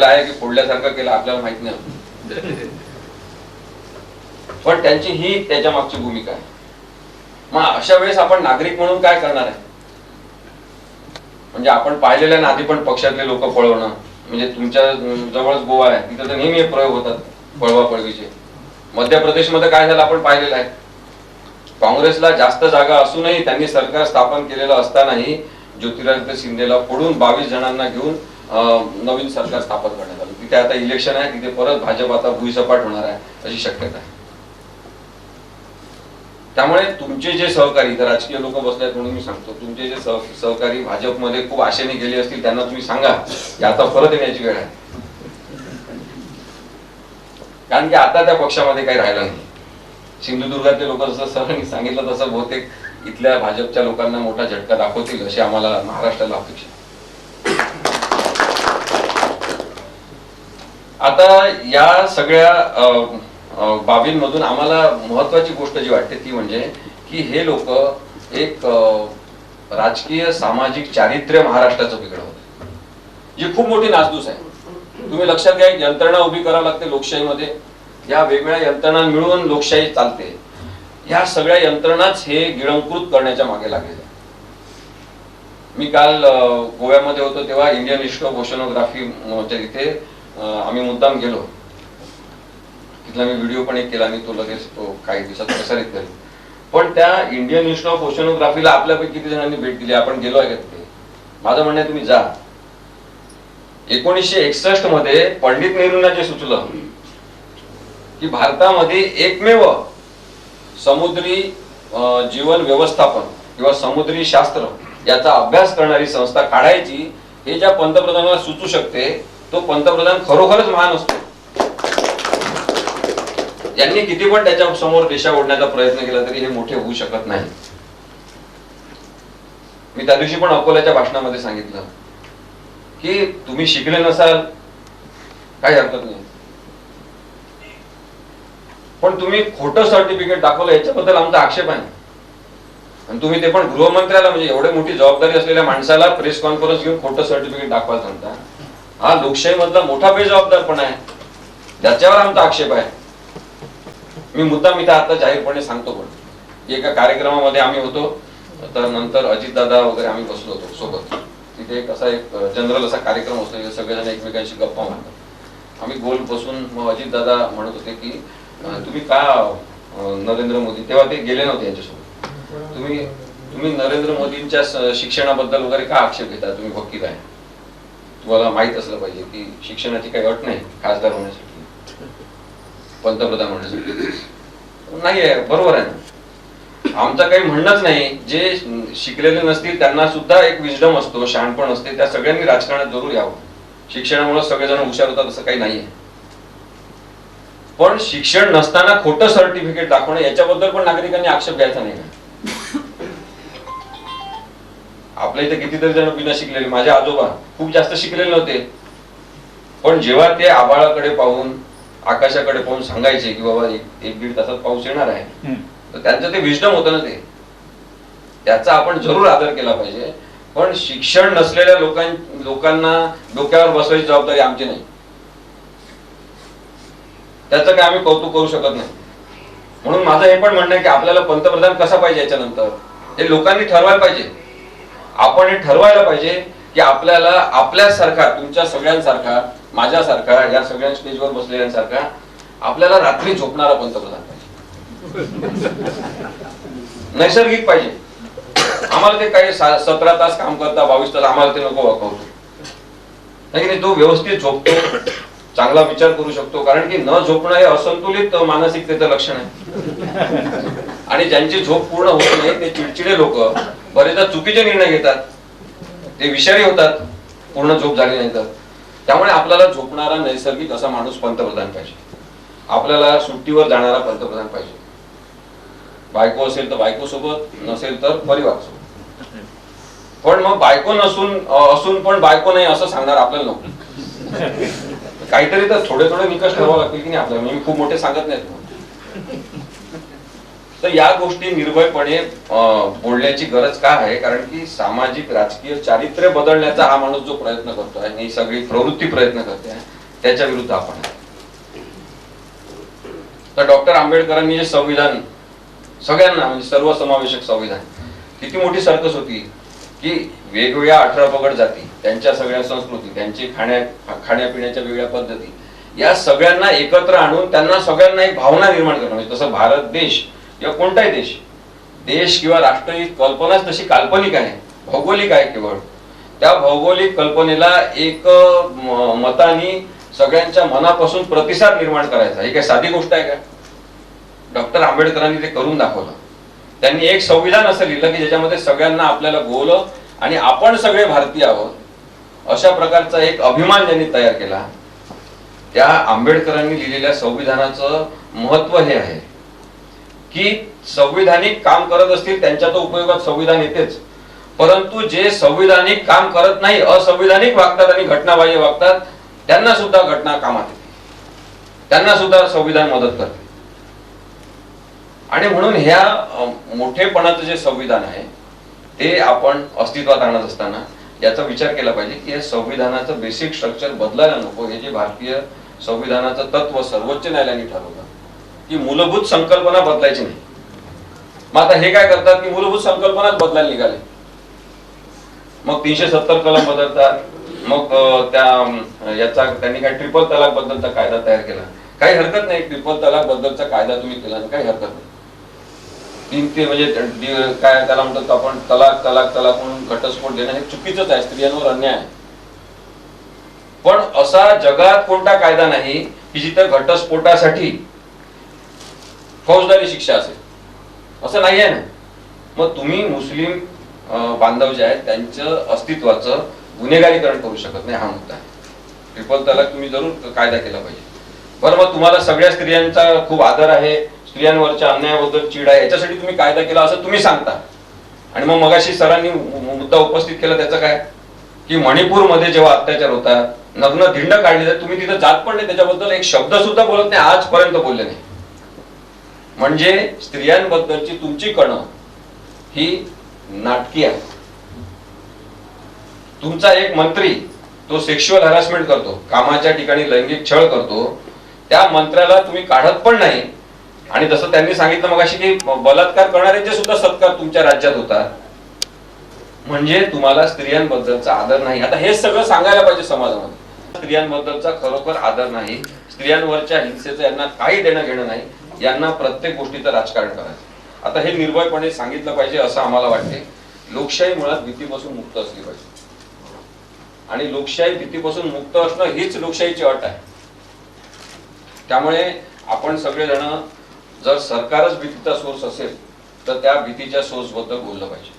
आहे की फोडल्यासारखं केलं आपल्याला माहित नाही, पण त्यांची ही त्याच्या मागची भूमिका आहे. मग अशा वेळेस आपण नागरिक म्हणून काय करणार आहे? म्हणजे आपण पाहिलेल्या ना आधी पण पक्षातले लोक पळवणं, म्हणजे तुमच्या जवळच गोवा आहे तिथे तर नेहमी प्रयोग होतात पळवापळवीचे. मध्य प्रदेशमध्ये काय झालं आपण पाहिलेलं आहे. काँग्रेसला जास्त जागा असूनही त्यांनी सरकार स्थापन केलेलं असतानाही ज्योतिरादित्य शिंदेला फोडून 22 जणांना घेऊन नवीन सरकार स्थापन करण्यात आलं. तिथे आता इलेक्शन आहे, तिथे परत भाजप आता भुईसपाट होणार आहे अशी शक्यता आहे. त्यामुळे तुमचे जे सहकारी, इथं राजकीय लोक बसले आहेत म्हणून मी सांगतो, तुमचे जे सहकारी भाजपमध्ये खूप आशेने गेले असतील त्यांना तुम्ही सांगा की आता परत येण्याची वेळ आहे. कारण की आता त्या पक्षामध्ये काही राहिलं नाही. सिंधुदुर्गातले लोक जसं सरांनी सांगितलं तसं बहुतेक इथल्या भाजपच्या लोकांना मोठा झटका दाखवतील अशी आम्हाला महाराष्ट्राला अपेक्षा. आता या सगळ्या बाबींमधून आम्हाला महत्वाची गोष्ट जी वाटते ती म्हणजे की हे लोक एक राजकीय सामाजिक चारित्र्य महाराष्ट्राचं बिघडवत, जी खूप मोठी नासधूस आहे. तुम्ही लक्षात घ्या, यंत्रणा उभी करावी लागते लोकशाहीमध्ये. या वेगवेगळ्या यंत्रणा मिळून लोकशाही चालते. ह्या सगळ्या यंत्रणाच हे गिळंकृत करण्याच्या मागे लागलेल्या. मी काल गोव्यामध्ये होतो तेव्हा इंडियन इन्स्टिट्यूट ऑफ ओशनोग्राफी इथे आम्ही मुद्दाम गेलो. तिथला मी व्हिडिओ पण एक केला आणि तो लगेच काही दिवसात प्रसारित केला. पण त्या इंडियन इन्स्टिट्यूट ऑफ ओशनोग्राफीला आपल्यापैकी किती जणांनी भेट दिली? आपण गेलो आहे का तिथे? माझं म्हणणं आहे तुम्ही जा. 1961 मध्ये पंडित नेहरूंना जे सुचलं की भारतामध्ये एकमेव समुद्री जीवन व्यवस्थापन किंवा समुद्री शास्त्र याचा अभ्यास करणारी संस्था काढायची, हे ज्या पंतप्रधानाला सुचू शकते तो पंतप्रधान खरोखरच महान असतो. यांनी किती पण त्याच्या समोर देशा ओढण्याचा प्रयत्न केला तरी हे मोठे होऊ शकत नाही. मी त्या दिवशी पण अकोल्याच्या भाषणामध्ये सांगितलं की तुम्ही शिकले नसाल काही हरकत नाही, पण तुम्ही खोटं सर्टिफिकेट दाखवलं याच्याबद्दल आमचा आक्षेप आहे. आणि तुम्ही ते पण गृहमंत्र्याला, म्हणजे एवढे मोठी जबाबदारी असलेल्या माणसाला प्रेस कॉन्फरन्स घेऊन खोटं सर्टिफिकेट दाखवायला सांगता. हा लोकशाही मधला मोठा बेजबाबदारपणा आहे, त्याच्यावर आमचा आक्षेप आहे. मी मुद्दाम इथं आता जाहीरपणे सांगतो. पण एका कार्यक्रमामध्ये आम्ही होतो, तर नंतर अजितदादा वगैरे आम्ही बसलो होतो सोबत. तिथे एक जनरल असा कार्यक्रम असतो, सगळेजण एकमेकांशी गप्पा मारतात. आम्ही गोल बसून मग अजितदादा म्हणत होते की तुम्ही का नरेंद्र मोदी, तेव्हा ते गेले नव्हते यांच्यासोबत, तुम्ही नरेंद्र मोदींच्या शिक्षणाबद्दल वगैरे का आक्षेप घेता? तुम्ही वकील आहे, तुम्हाला माहित असलं पाहिजे की शिक्षणाची काही अट नाही खासदार होण्यासाठी, पंतप्रधान होण्यासाठी. नाही आहे, बरोबर आहे ना. आमचं काही म्हणणंच नाही. जे शिकलेले नसतील त्यांना सुद्धा एक विजडम असतो, शहाणपण असते, त्या सगळ्यांनी राजकारणात जरूर यावं. शिक्षणामुळे सगळेजण हुशार होतात असं काही नाहीये. पण शिक्षण नसताना खोटं सर्टिफिकेट दाखवणं याच्याबद्दल पण नागरिकांनी आक्षेप घ्यायचा नाही. आपल्या इथे कितीतरी जण बिना शिकलेले, माझे आजोबा खूप जास्त शिकलेले नव्हते, पण जेव्हा ते आभाळाकडे पाहून आकाशाकडे पाहून सांगायचे की बाबा एक दीड तासात पाऊस येणार आहे, तर त्यांचं ते विजडम होतं ना, ते त्याचा आपण जरूर आदर केला पाहिजे. पण शिक्षण नसलेल्या लोकांना डोक्यावर बसवायची जबाबदारी आमची नाही. त्याचं काय आम्ही कौतुक करू शकत नाही. म्हणून माझं हे पण म्हणणं आहे की आपल्याला पंतप्रधान कसा पाहिजे याच्यानंतर हे लोकांनी ठरवायला पाहिजे. आपण हे ठरवायला पाहिजे की आपल्याला आपल्यासारखा, तुमच्या सगळ्यांसारखा, माझ्यासारखा, या सगळ्या स्टेजवर बसलेल्यांसारखा आपल्याला रात्री झोपणारा पंतप्रधान पाहिजे. नैसर्गिक पाहिजे. आम्हाला ते काही 17 तास काम करता, 22 तास, आम्हाला ते नको वाकवतो. नाही, तो व्यवस्थित झोपतो, चांगला विचार करू शकतो. कारण की न झोपणं हे असंतुलित मानसिकतेचं लक्षण आहे. आणि ज्यांची झोप पूर्ण होत नाही ते चिडचिडे लोक बरेचदा चुकीचे निर्णय घेतात, ते विषारी होतात पूर्ण झोप झाली नाही तर. त्यामुळे आपल्याला झोपणारा नैसर्गिक असा माणूस पंतप्रधान पाहिजे. आपल्याला सुट्टीवर जाणारा पंतप्रधान पाहिजे. बायको असेल तर बायको सोबत, नसेल तर परिवार सोबत. पण मग बायको असून पण बायको नाही असं सांगणार आपल्याला नको. काहीतरी तर थोडे निकष ठरवावं लागतील की नाही आपल्याला. मी खूप मोठे सांगत नाही. तर या गोष्टी निर्भयपणे बोलण्याची गरज का आहे? कारण की सामाजिक राजकीय चारित्र्य बदलण्याचा हा माणूस जो प्रयत्न करतोय, ही सगळी प्रवृत्ती प्रयत्न करते, त्याच्या विरुद्ध आपण. तर डॉक्टर आंबेडकरांनी जे संविधान सगळ्यांना म्हणजे सर्वसमावेशक संविधान, किती मोठी सर्कस होती की वेगवेगळ्या 18 पगड जाती, त्यांच्या सगळ्या संस्कृती, त्यांची खाण्यापिण्याच्या वेगळ्या पद्धती, या सगळ्यांना एकत्र आणून त्यांना सगळ्यांना एक भावना निर्माण करणं. म्हणजे तसं भारत देश किंवा कोणताही देश किंवा राष्ट्र ही कल्पनाच तशी काल्पनिक आहे, भौगोलिक आहे केवळ. त्या भौगोलिक कल्पनेला एक मतानी सगळ्यांच्या मनापासून प्रतिसाद निर्माण करायचा, ही काही साधी गोष्ट आहे का? डॉक्टर आंबेडकरांनी ते करून दाखवलं. त्यांनी एक संविधान असं लिहिलं की ज्याच्यामध्ये सगळ्यांना आपल्याला गोवलं आणि आपण सगळे भारतीय आहोत अशा प्रकारचा एक अभिमान ज्यांनी तयार केला. त्या आंबेडकरांनी लिहिलेल्या संविधानाचं महत्व हे आहे की संविधानिक काम करत असतील त्यांच्या तो उपयोगात संविधान येतेच, परंतु जे संविधानिक काम करत नाही, असंविधानिक वागतात आणि घटनाबाह्य वागतात, त्यांना सुद्धा घटना कामात येते, त्यांना सुद्धा संविधान मदत करते. आणि म्हणून ह्या मोठेपणाचं जे संविधान आहे ते आपण अस्तित्वात आणत असताना याचा विचार केला पाहिजे की या संविधानाचं बेसिक स्ट्रक्चर बदलायला नको. हे जे भारतीय संविधानाचं तत्व सर्वोच्च न्यायालयाने ठरवलं की मूलभूत संकल्पना बदलायची नाही. मग आता हे काय करतात की मूलभूत संकल्पनाच बदलायला निघाले. मग 370 कलम बदलतात, मग याचा त्यांनी काय ट्रिपल तलाक बद्दलचा कायदा तयार केला. काही हरकत नाही, ट्रिपल तलाक बद्दलचा कायदा तुम्ही केला, काही हरकत नाही. म्हणजे काय त्याला म्हणतात आपण तलाक म्हणून घटस्फोट देणं हे चुकीचंच आहे, स्त्रियांवर अन्याय आहे. पण असा जगात कोणता कायदा नाही की जिथे घटस्फोटासाठी फौजदारी शिक्षा असेल, असं नाही आहे ना. मग तुम्ही मुस्लिम बांधव जे आहेत त्यांचं अस्तित्वाचं गुन्हेगारीकरण करू शकत नाही, हा मुद्दा आहे. ट्रिपल तलाक तुम्ही जरूर कायदा केला पाहिजे. बरं, मग तुम्हाला सगळ्या स्त्रियांचा खूप आदर आहे, स्त्रियांवरच्या अन्यायाबद्दल चीड आहे, याच्यासाठी तुम्ही कायदा केला असं तुम्ही सांगता. आणि मग मगाशी सरांनी मुद्दा उपस्थित केला त्याचं काय की मणिपूरमध्ये जेव्हा अत्याचार होतात, नग्न धिंड काढले जातात, तुम्ही तिथं जात पण नाही, त्याच्याबद्दल एक शब्द सुद्धा बोलत नाही, आजपर्यंत बोलले नाही. म्हणजे स्त्रियांबद्दलची तुमची कणं ही नाटकी आहे. तुमचा एक मंत्री तो सेक्शुअल हॅरासमेंट करतो, कामाच्या ठिकाणी लैंगिक छळ करतो, त्या मंत्र्याला तुम्ही काढत पण नाही. आणि जसं त्यांनी सांगितलं मगाशी की बलात्कार करणाऱ्यांचे सुद्धा सत्कार तुमच्या राज्यात होतात. म्हणजे तुम्हाला स्त्रियांबद्दलचा आदर नाही. आता हे सगळं सांगायला पाहिजे समाजामध्ये. स्त्रियांबद्दलचा खरोखर आदर नाही, स्त्रियांवरच्या हिंसेचं यांना काही देणं घेणं नाही, यांना प्रत्येक गोष्टीचं राजकारण करायचं. आता हे निर्भयपणे सांगितलं पाहिजे असं आम्हाला वाटते. लोकशाही मुळात भीतीपासून मुक्त असली पाहिजे आणि लोकशाही भीतीपासून मुक्त असणं हीच लोकशाहीची अट आहे. त्यामुळे आपण सगळेजण जर सरकारच भीतीचा सोर्स असेल तर त्या भीतीच्या सोर्स बद्दल बोललं पाहिजे.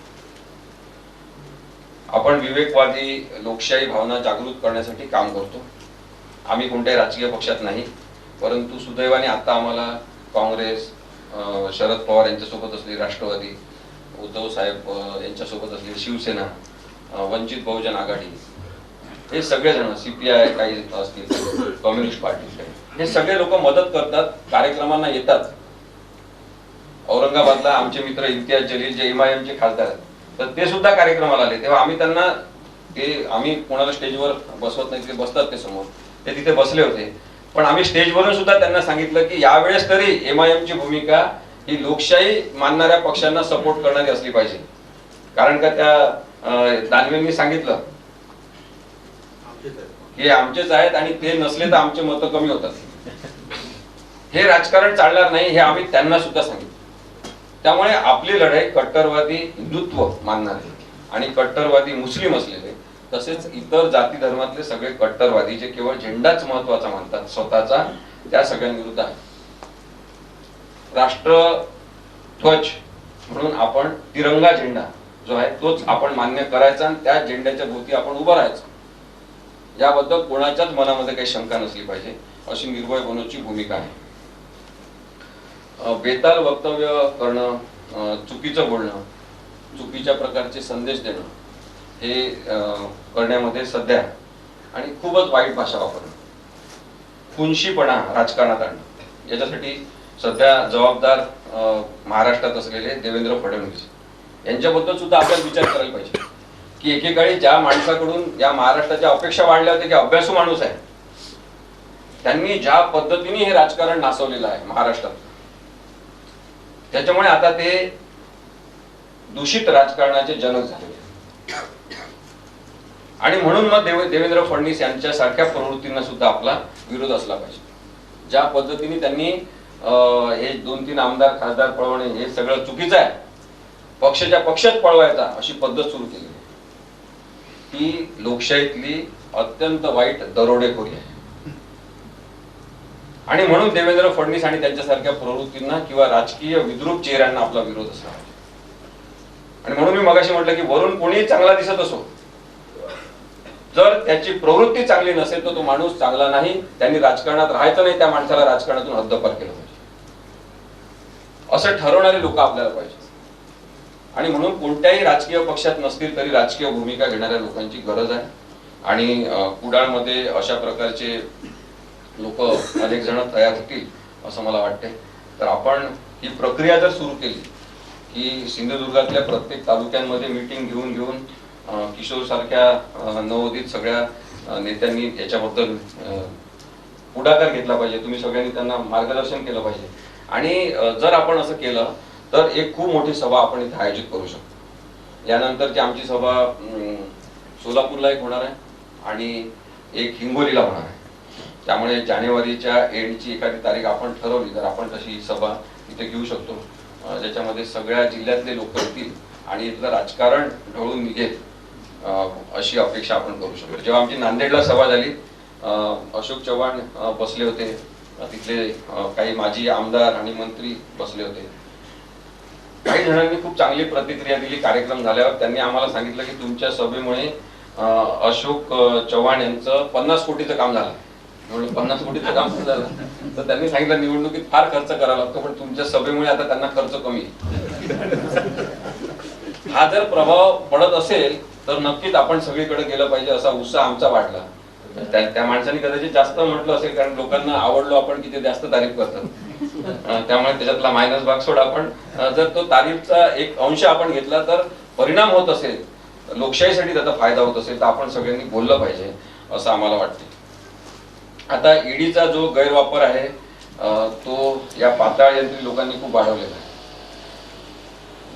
आपण विवेकवादी लोकशाही भावना जागृत करण्यासाठी काम करतो. आम्ही कोणत्याही राजकीय पक्षात नाही, परंतु सुदैवाने आता आम्हाला काँग्रेस, शरद पवार यांच्यासोबत असलेली राष्ट्रवादी, उद्धव साहेब यांच्यासोबत असलेली शिवसेना, वंचित बहुजन आघाडी, हे सगळेजण, CPI काही असतील, कम्युनिस्ट पार्टी, हे सगळे लोक मदत करतात, कार्यक्रमांना येतात. औरंगाबादला आमचे मित्र इम्तियाज जलील जे MIM चे खासदार आहेत, तर ते सुद्धा कार्यक्रमाला आले. तेव्हा आम्ही त्यांना आम्ही कोणाला स्टेजवर बसवत नाही, ते बसतात ते समोर, ते तिथे बसले होते. पण आम्ही स्टेजवरून सुद्धा त्यांना सांगितलं की यावेळेस तरी MIM ची भूमिका ही लोकशाही मानणाऱ्या पक्षांना सपोर्ट करणारी असली पाहिजे. कारण का त्या दानवेंनी सांगितलं हे आमचेच आहेत आणि ते नसले तर आमचे मतं कमी होतात. हे राजकारण चालणार नाही, हे आम्ही त्यांना सुद्धा सांगितलं. त्यामुळे आपली लढाई कट्टरवादी हिंदुत्व मानणारे आणि कट्टरवादी मुस्लिम असलेले तसेच इतर जाती धर्मातले सगळे कट्टरवादी जे केवळ झेंडाच महत्वाचा मानतात स्वतःचा, त्या सगळ्यांविरुद्ध आहे. राष्ट्रध्वज म्हणून आपण तिरंगा झेंडा जो आहे तोच आपण मान्य करायचा आणि त्या झेंड्याच्या भोवती आपण उभं राहायचं. याबद्दल कोणाच्याच मनामध्ये काही शंका नसली पाहिजे अशी निर्भय बनवची भूमिका आहे. बेताल वक्तव्य करणं, चुकीचं बोलणं, चुकीच्या प्रकारचे संदेश देणं हे करण्यामध्ये सध्या आणि खूपच वाईट भाषा वापरणं, फुनशीपणा राजकारणात आणणं याच्यासाठी सध्या जबाबदार महाराष्ट्रात असलेले देवेंद्र फडणवीस यांच्याबद्दल सुद्धा आपल्याला विचार करायला पाहिजे की एकेकाळी ज्या माणसाकडून या महाराष्ट्राच्या अपेक्षा वाढल्या होत्या की अभ्यासू माणूस आहे, त्यांनी ज्या पद्धतीने हे राजकारण नासवलेलं आहे महाराष्ट्रात, त्याच्यामुळे आता ते दूषित राजकारणाचे जनक झाले. आणि म्हणून मग देवेंद्र फडणवीस यांच्या सारख्या प्रवृत्तींना सुद्धा आपला विरोध असला पाहिजे. ज्या पद्धतीने त्यांनी हे 2-3 आमदार खासदार पळवणे हे सगळं चुकीचं आहे, पक्षाच्या पक्षात पळवायचा अशी पद्धत सुरू केली ही लोकशाहीतली अत्यंत वाईट दरोडेखोरी आहे. आणि म्हणून देवेंद्र फडणवीस आणि त्यांच्यासारख्या प्रवृत्तींना किंवा राजकीय विद्रूप चेहऱ्यांना आपला विरोध असला पाहिजे. आणि म्हणून मी मगाशी म्हटलं की वरून कोणीही चांगला दिसत असो, जर त्याची प्रवृत्ती चांगली नसेल तर तो माणूस चांगला नाही, त्यांनी राजकारणात राहायचं नाही, त्या माणसाला राजकारणातून हद्दपार केलं पाहिजे असं ठरवणारे लोक आपल्याला पाहिजे. आणि म्हणून कोणत्याही राजकीय पक्षात नसतील तरी राजकीय भूमिका घेणाऱ्या लोकांची गरज आहे. आणि कुडाळमध्ये अशा प्रकारचे लोक अनेक जण तयार होतील असं मला वाटते. तर आपण ही प्रक्रिया जर सुरू केली की सिंधुदुर्गातल्या प्रत्येक तालुक्यांमध्ये मीटिंग घेऊन किशोर सारख्या नवोदित सगळ्या नेत्यांनी याच्याबद्दल पुढाकार घेतला पाहिजे. तुम्ही सगळ्यांनी त्यांना मार्गदर्शन केलं पाहिजे. आणि जर आपण असं केलं तर एक खूप मोठी सभा आपण इथे आयोजित करू शकतो. यानंतरची आमची सभा सोलापूरला एक होणार आहे आणि एक हिंगोलीला होणार आहे. त्यामुळे जानेवारीच्या एंडची एखादी तारीख आपण ठरवली तर आपण तशी सभा इथे घेऊ शकतो, ज्याच्यामध्ये सगळ्या जिल्ह्यातले लोक येतील आणि इथलं राजकारण ढळून निघेल अशी अपेक्षा आपण करू शकतो. जेव्हा आमची नांदेडला सभा झाली, अशोक चव्हाण बसले होते, तिथले काही माजी आमदार आणि मंत्री बसले होते. काही जणांनी खूप चांगली प्रतिक्रिया दिली. कार्यक्रम झाल्यावर त्यांनी आम्हाला सांगितलं की तुमच्या सभेमुळे अशोक चव्हाण यांचं 50 कोटीचं काम झालं. म्हणून 50 कोटीचं काम झालं तर त्यांनी सांगितलं निवडणुकीत फार खर्च करावा लागतो, पण तुमच्या सभेमुळे आता त्यांना खर्च कमी. हा जर प्रभाव पडत असेल तर नक्कीच आपण सगळीकडे गेलं पाहिजे असा उत्साह आमचा वाढला. त्या माणसाने कदाचित जास्त म्हटलं असेल कारण लोकांना आवडलो आपण की ते जास्त तारीफ करतात, त्यामुळे त्याच्यातला मायनस भाग सोडा. पण जर तो तारीफचा एक अंश आपण घेतला तर परिणाम होत असेल, लोकशाहीसाठी त्याचा फायदा होत असेल तर आपण सगळ्यांनी बोललं पाहिजे असं आम्हाला वाटते. आता ईडीचा जो गैरवापर आहे तो या पाताळ यंत्री लोकांनी खूप वाढवलेला आहे.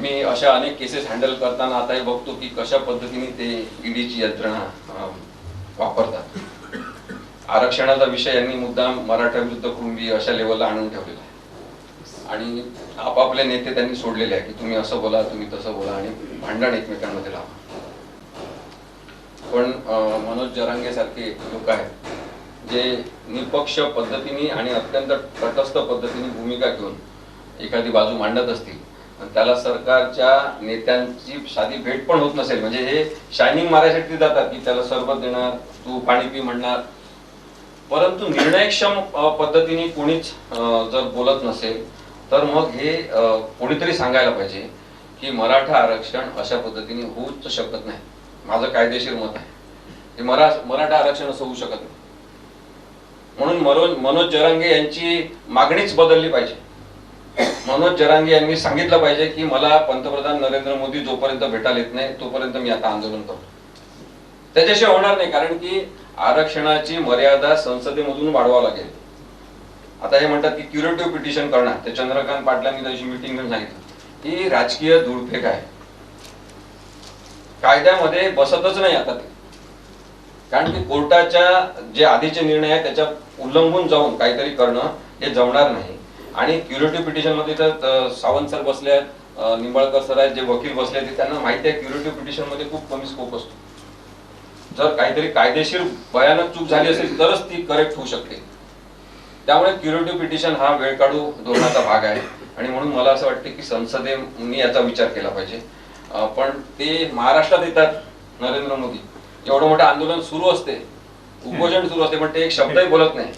मी अशा अनेक केसेस हँडल करताना आता हे बघतो की कशा पद्धतीने ते ईडीची यंत्रणा वापरतात. आरक्षणाचा विषय यांनी मुद्दाम मराठा विरुद्ध कुणबी अशा लेवलला आणून ठेवलेला आहे आणि आपापले नेते त्यांनी सोडलेले आहे की तुम्ही असं बोला, तुम्ही तसं बोला आणि भांडण एकमेकांमध्ये लावा. पण मनोज जरांगे सारखे लोक आहेत जे निपक्ष पद्धतीने आणि अत्यंत तटस्थ पद्धतीने भूमिका घेऊन एखादी बाजू मांडत असतील आणि त्याला सरकारच्या नेत्यांची साधी भेट पण होत नसेल, म्हणजे हे शायनिंग मारायसाठी जातात की त्याला सरबत देणार, तू पाणी पी म्हणणार, परंतु निर्णयक्षम पद्धतीने कोणीच जर बोलत नसेल तर मग हे कोणीतरी सांगायला पाहिजे की मराठा आरक्षण अशा पद्धतीने होऊच शकत नाही. माझं कायदेशीर मत आहे, हे मराठा आरक्षण असं होऊ शकत नाही. म्हणून मनोज जरांगे यांची मागणीच बदलली पाहिजे. मनोज जरांगे यांनी सांगितलं पाहिजे की मला पंतप्रधान नरेंद्र मोदी जोपर्यंत भेटायला येत नाही तोपर्यंत मी आता आंदोलन करतो. त्याच्याशिवाय होणार नाही, कारण की आरक्षणाची मर्यादा संसदेमधून वाढवावं लागेल. आता हे म्हणतात की क्युरेटिव्ह पिटिशन करणार, ते चंद्रकांत पाटलांनी त्याची मीटिंग घेऊन सांगितलं ही राजकीय धूळफेक आहे. कायद्यामध्ये बसतच नाही आता ते, कारण की कोर्टाच्या जे आधीचे निर्णय आहेत त्याच्या उल्लंघन जाऊन काहीतरी करणं हे जमणार नाही. आणि क्युरेटिव्ह पिटिशन मध्ये तर सावंत सर बसले आहेत, निंबाळकर सर आहेत, जे वकील बसले ते त्यांना माहिती आहे क्युरेटिव्ह पिटिशन मध्ये खूप कमी स्कोप असतो. जर काहीतरी कायदेशीर भयानक चूक झाली असेल तरच ती करेक्ट होऊ शकते. त्यामुळे क्युरेटिव्ह पिटिशन हा वेळ काढू धोरणाचा भाग आहे आणि म्हणून मला असं वाटतं की संसदेने याचा विचार केला पाहिजे. पण ते महाराष्ट्रात येतात नरेंद्र मोदी, एवढं मोठं आंदोलन सुरू असते, उपोषण सुरू असते, पण ते एक शब्दही बोलत नाही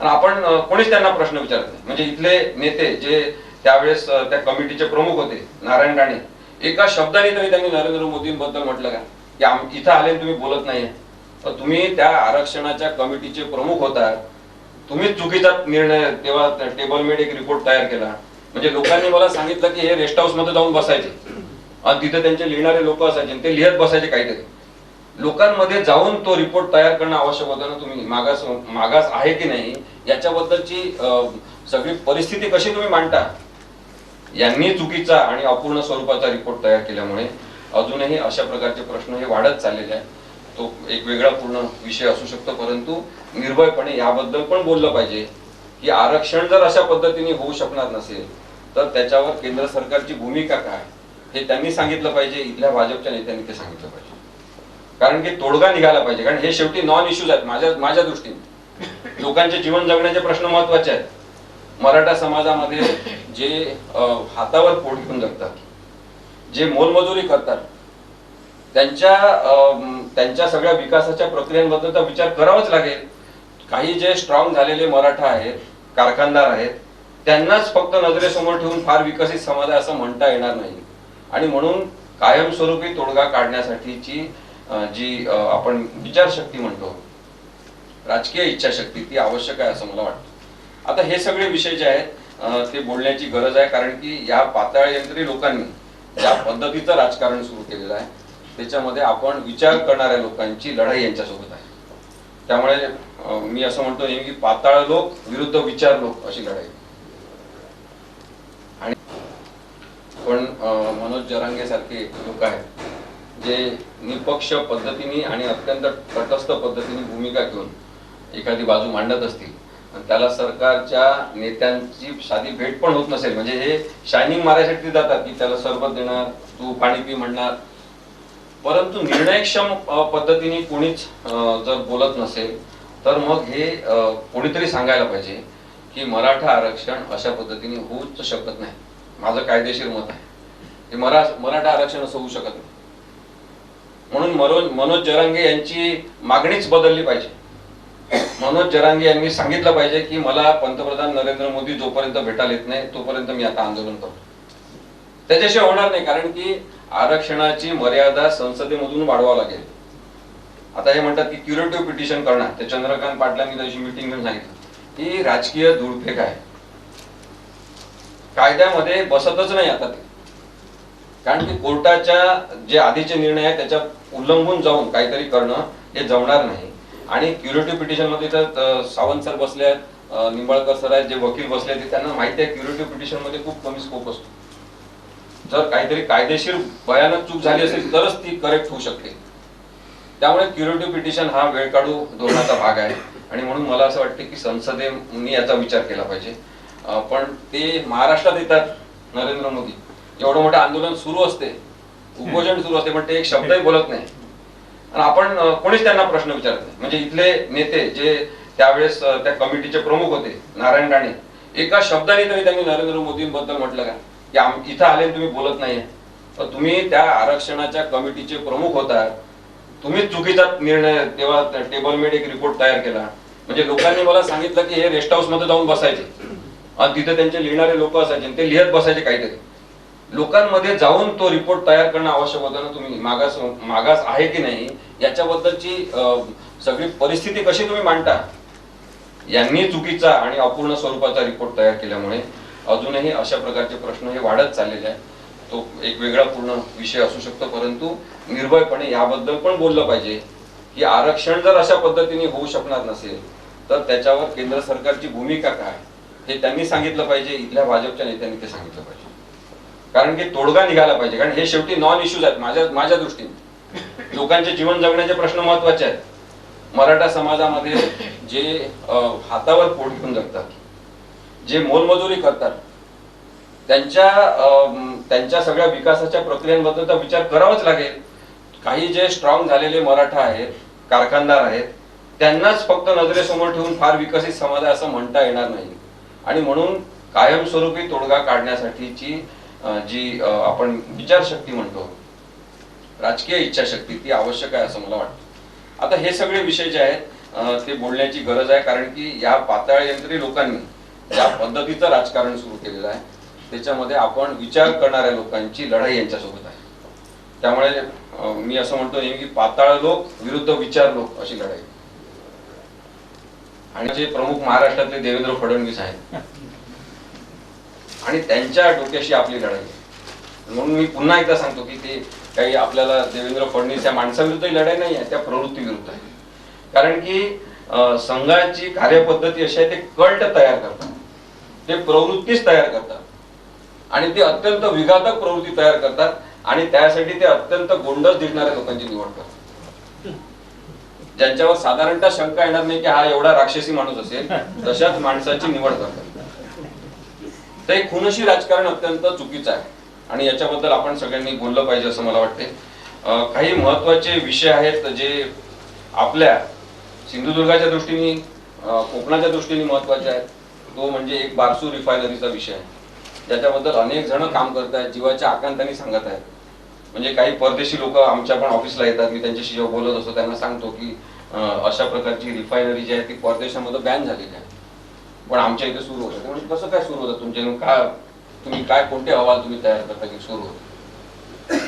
आणि आपण कोणीच त्यांना प्रश्न विचारत नाही. म्हणजे इथले नेते जे त्यावेळेस त्या कमिटीचे प्रमुख होते नारायण राणे, एका शब्दाने तरी त्यांनी नरेंद्र मोदींबद्दल म्हटलं का की इथं आले तुम्ही बोलत नाहीये. तुम्ही त्या आरक्षणाच्या कमिटीचे प्रमुख होता, तुम्हीच चुकीचा निर्णय तेव्हा टेबलमेट एक रिपोर्ट तयार केला. म्हणजे लोकांनी मला सांगितलं की हे रेस्ट हाऊस मध्ये जाऊन बसायचे आणि तिथे त्यांचे लिहिणारे लोक असायचे, ते लिहत बसायचे काहीतरी. लोकांमध्ये जाऊन तो रिपोर्ट तयार करणं आवश्यक होतं ना. तुम्ही मागास आहे की नाही याच्याबद्दलची सगळी परिस्थिती कशी तुम्ही मांडता. यांनी चुकीचा आणि अपूर्ण स्वरूपाचा रिपोर्ट तयार केल्यामुळे अजूनही अशा प्रकारचे प्रश्न हे वाढत चाललेले आहेत. तो एक वेगळा पूर्ण विषय असू शकतो, परंतु निर्भयपणे याबद्दल पण बोललं पाहिजे की आरक्षण जर अशा पद्धतीने होऊ शकणार नसेल तर त्याच्यावर केंद्र सरकारची भूमिका काय हे त्यांनी सांगितलं पाहिजे. इथल्या भाजपच्या नेत्यांनी ते सांगितलं पाहिजे, कारण की तोडगा निघाला पाहिजे. कारण हे शेवटी नॉन इश्यूज आहेत माझ्या दृष्टीने. लोकांचे जीवन जगण्याचे प्रश्न महत्वाचे आहेत. मराठा समाजामध्ये जे हातावर पोट घेऊन जगतात, जे मोलमजुरी करतात, त्यांच्या सगळ्या विकासाच्या प्रक्रियांबद्दलचा विचार करावाच लागेल. काही जे स्ट्रॉंग झालेले मराठा आहेत, कारखानदार आहेत, त्यांनाच फक्त नजरेसमोर ठेवून फार विकसित समाज आहे असं म्हणता येणार नाही. आणि म्हणून कायमस्वरूपी तोडगा काढण्यासाठीची जी आपण विचारशक्ती म्हणतो, राजकीय इच्छाशक्ती, ती आवश्यक आहे असं मला वाटतं. आता हे सगळे विषय जे आहेत ते बोलण्याची गरज आहे, कारण की या पाताळयंत्री लोकांनी ज्या पद्धतीचं राजकारण सुरू केलेलं आहे त्याच्यामध्ये आपण विचार करणाऱ्या लोकांची लढाई यांच्यासोबत आहे. त्यामुळे मी असं म्हणतो नेहमी की पाताळ लोक विरुद्ध विचार लोक अशी लढाई. आणि पण मनोज जरांगे सारखे लोक आहेत जे निपक्ष पद्धतीने आणि अत्यंत तटस्थ पद्धतीने भूमिका घेऊन एखादी बाजू मांडत असतील आणि त्याला सरकारच्या नेत्यांची साधी भेट पण होत नसेल, म्हणजे हे शायनिंग मारायसाठी जातात की त्याला सरबत देणार, तू पाणी पी म्हणणार, परंतु निर्णयक्षम पद्धतीने कोणीच जर बोलत नसेल तर मग हे कोणीतरी सांगायला पाहिजे की मराठा आरक्षण अशा पद्धतीने होऊच शकत नाही. माझं कायदेशीर मत आहे हे मराठा आरक्षण असं होऊ शकत नाही. म्हणून मनोज जरांगे यांची मागणीच बदलली पाहिजे. मनोज जरांगे यांनी सांगितलं पाहिजे की मला पंतप्रधान नरेंद्र मोदी जोपर्यंत भेटायला येत नाही तोपर्यंत मी आता आंदोलन करतो. त्याच्याशिवाय होणार नाही, कारण की आरक्षणाची मर्यादा संसदेमधून वाढवावं लागेल. आता हे म्हणतात की क्युरेटिव्ह पिटिशन करणार, ते चंद्रकांत पाटलांनी त्याची मीटिंग घेऊन सांगितलं ही राजकीय धूळफेक आहे. कायद्यामध्ये बसतच नाही आता ते, कारण की कोर्टाच्या जे आधीचे निर्णय आहेत त्याच्या उल्लंघून जाऊन काहीतरी करणं हे जमणार नाही. आणि क्युरेटिव्ह पिटिशन मध्ये तर सावंत सर बसले आहेत, निंबाळकर सर आहेत, जे वकील बसले आहेत, त्यांना माहिती आहे क्युरेटिव्ह पिटिशन मध्ये खूप कमी स्कोप असतो. जर काहीतरी कायदेशीर भयानक चूक झाली असेल तरच ती करेक्ट होऊ शकते. त्यामुळे क्युरेटिव्ह पिटिशन हा वेळ काढू धोरणाचा भाग आहे आणि म्हणून मला असं वाटतं की संसदेने याचा विचार केला पाहिजे. पण ते महाराष्ट्रात येतात नरेंद्र मोदी, एवढं मोठं आंदोलन सुरू असते, उपोषण सुरू असते, पण ते एक शब्दही बोलत नाही आणि आपण कोणीच त्यांना प्रश्न विचारत नाही. म्हणजे इथले नेते जे त्यावेळेस त्या कमिटीचे प्रमुख होते नारायण राणे, एका शब्दाने तरी त्यांनी नरेंद्र मोदींबद्दल म्हटलं का की इथं आले तुम्ही बोलत नाहीये. तुम्ही त्या आरक्षणाच्या कमिटीचे प्रमुख होता, तुम्हीच चुकीचा निर्णय तेव्हा टेबलमेट एक रिपोर्ट तयार केला. म्हणजे लोकांनी मला सांगितलं की हे रेस्ट हाऊस मध्ये जाऊन बसायचे आणि तिथे त्यांचे लिहिणारे लोक असायचे, ते लिहत बसायचे काहीतरी. लोकांमध्ये जाऊन तो रिपोर्ट तयार करणं आवश्यक होतं ना. तुम्ही मागास आहे की नाही याच्याबद्दलची सगळी परिस्थिती कशी तुम्ही मांडता. यांनी चुकीचा आणि अपूर्ण स्वरूपाचा रिपोर्ट तयार केल्यामुळे अजूनही अशा प्रकारचे प्रश्न हे वाढत चाललेले आहेत. तो एक वेगळा पूर्ण विषय असू शकतो, परंतु निर्भयपणे याबद्दल पण बोललं पाहिजे की आरक्षण जर अशा पद्धतीने होऊ शकणार नसेल तर त्याच्यावर केंद्र सरकारची भूमिका काय हे त्यांनी सांगितलं पाहिजे. इथल्या भाजपच्या नेत्यांनी ते सांगितलं पाहिजे, कारण की तोडगा निघाला पाहिजे. कारण हे शेवटी नॉन इश्यूज आहेत माझ्या दृष्टीने. लोकांचे जीवन जगण्याचे प्रश्न महत्वाचे आहेत. मराठा समाजामध्ये जे हातावर पोट घेऊन जगतात, जे मोलमजुरी करतात, त्यांच्या सगळ्या विकासाच्या प्रक्रियांबद्दलचा विचार करावाच लागेल. काही जे स्ट्रॉंग झालेले मराठा आहेत, कारखानदार आहेत, त्यांनाच फक्त नजरेसमोर ठेवून फार विकसित समाज आहे असं म्हणता येणार नाही. आणि म्हणून कायमस्वरूपी तोडगा काढण्यासाठीची जी आपण विचारशक्ती म्हणतो, राजकीय इच्छाशक्ती, ती आवश्यक आहे असं मला वाटतं. आता हे सगळे विषय जे आहेत ते बोलण्याची गरज आहे, कारण की या पाताळयंत्री लोकांनी ज्या पद्धतीचं राजकारण सुरू केलेलं आहे त्याच्यामध्ये आपण विचार करणाऱ्या लोकांची लढाई यांच्यासोबत आहे. त्यामुळे मी असं म्हणतो नेहमी की पाताळ लोक विरुद्ध विचार लोक अशी लढाई. आणि जे प्रमुख महाराष्ट्रातले देवेंद्र फडणवीस आहेत आणि त्यांच्या डोक्याशी आपली लढाई. म्हणून मी पुन्हा एकदा सांगतो की ते काही आपल्याला देवेंद्र फडणवीस या माणसाविरुद्ध लढाई नाही आहे, त्या प्रवृत्ती विरुद्ध आहे. कारण की संघाची कार्यपद्धती अशी आहे, ते कल्ट तयार करतात, ते प्रवृत्तीच तयार करतात आणि ते अत्यंत विघातक प्रवृत्ती तयार करतात आणि त्यासाठी ते अत्यंत गोंडस दिसणाऱ्या लोकांची निवड करतात, ज्यांच्यावर साधारणतः शंका येणार नाही की हा एवढा राक्षसी माणूस असेल, तशाच माणसाची निवड करतात. ते खुनशी राजकारण अत्यंत चुकीचं आहे आणि याच्याबद्दल आपण सगळ्यांनी बोललं पाहिजे असं मला वाटते. काही महत्वाचे विषय आहेत जे आपल्या सिंधुदुर्गाच्या दृष्टीने, कोकणाच्या दृष्टीने महत्वाचे आहेत. तो म्हणजे एक बारसू रिफायनरीचा विषय आहे, ज्याच्याबद्दल अनेक जण काम करत आहेत, जीवाच्या आकांताने सांगत आहेत. म्हणजे काही परदेशी लोक आमच्या पण ऑफिसला येतात, मी त्यांच्याशी जेव्हा बोलत असतो त्यांना सांगतो की अशा प्रकारची रिफायनरी जी आहे ती परदेशामध्ये बॅन झालेली आहे, पण आमच्या इथे सुरू होतं. म्हणजे कसं काय सुरू होतं तुमच्या, तुम्ही काय कोणते अहवाल तुम्ही तयार करता की सुरू होतं?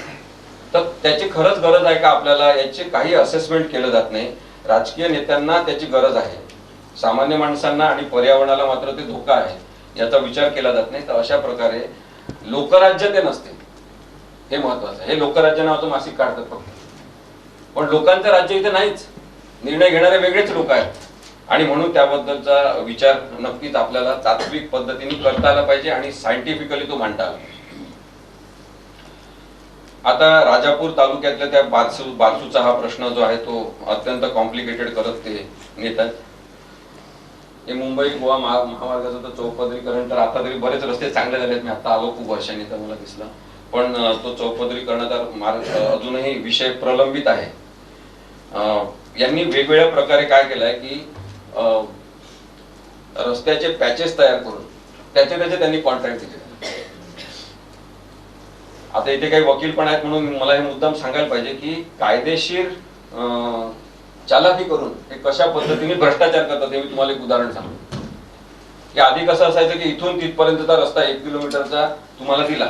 तर त्याची खरंच गरज आहे का आपल्याला? याचे काही असेसमेंट केलं जात नाही. राजकीय नेत्यांना त्याची गरज आहे, सामान्य माणसांना आणि पर्यावरणाला मात्र ते धोका आहे याचा विचार केला जात नाही. तर अशा प्रकारे लोकराज्य ते नसते, हे महत्वाचं आहे. हे लोकराज्य नावाचं मासिक काढतात फक्त, पण लोकांचं राज्य इथे नाहीच. निर्णय घेणारे वेगळेच लोक आहेत आणि म्हणून त्याबद्दलचा विचार नक्कीच आपल्याला तात्विक पद्धतीने करता आला पाहिजे आणि सायंटिफिकली तो मांडता आला पाहिजे. आता राजापूर तालुक्यातल्या त्या बारसूचा हा प्रश्न जो आहे तो अत्यंत कॉम्प्लिकेटेड करत ते नेतात. हे मुंबई गोवा महामार्गाचं तर चौपदरीकरण तर आता तरी बरेच रस्ते चांगले झालेत. मी आता आलो खूप वर्षांनी तर मला दिसला, पण तो चौपदरीकरणाचा मार्ग अजूनही विषय प्रलंबित आहे. यांनी वेगवेगळ्या प्रकारे काय केलंय की रस्त्याचे पॅचेस तयार करून त्याचे त्यांनी कॉन्ट्रॅक्ट दिले. आता इथे काही वकील पण आहेत म्हणून मला हे मुद्दाम सांगायला पाहिजे की कायदेशीर चालाकी करून हे कशा पद्धतीने भ्रष्टाचार करतात हे मी तुम्हाला एक उदाहरण सांगतो. की आधी कसं असायचं की इथून तिथपर्यंतचा रस्ता 1 किलोमीटरचा तुम्हाला दिला,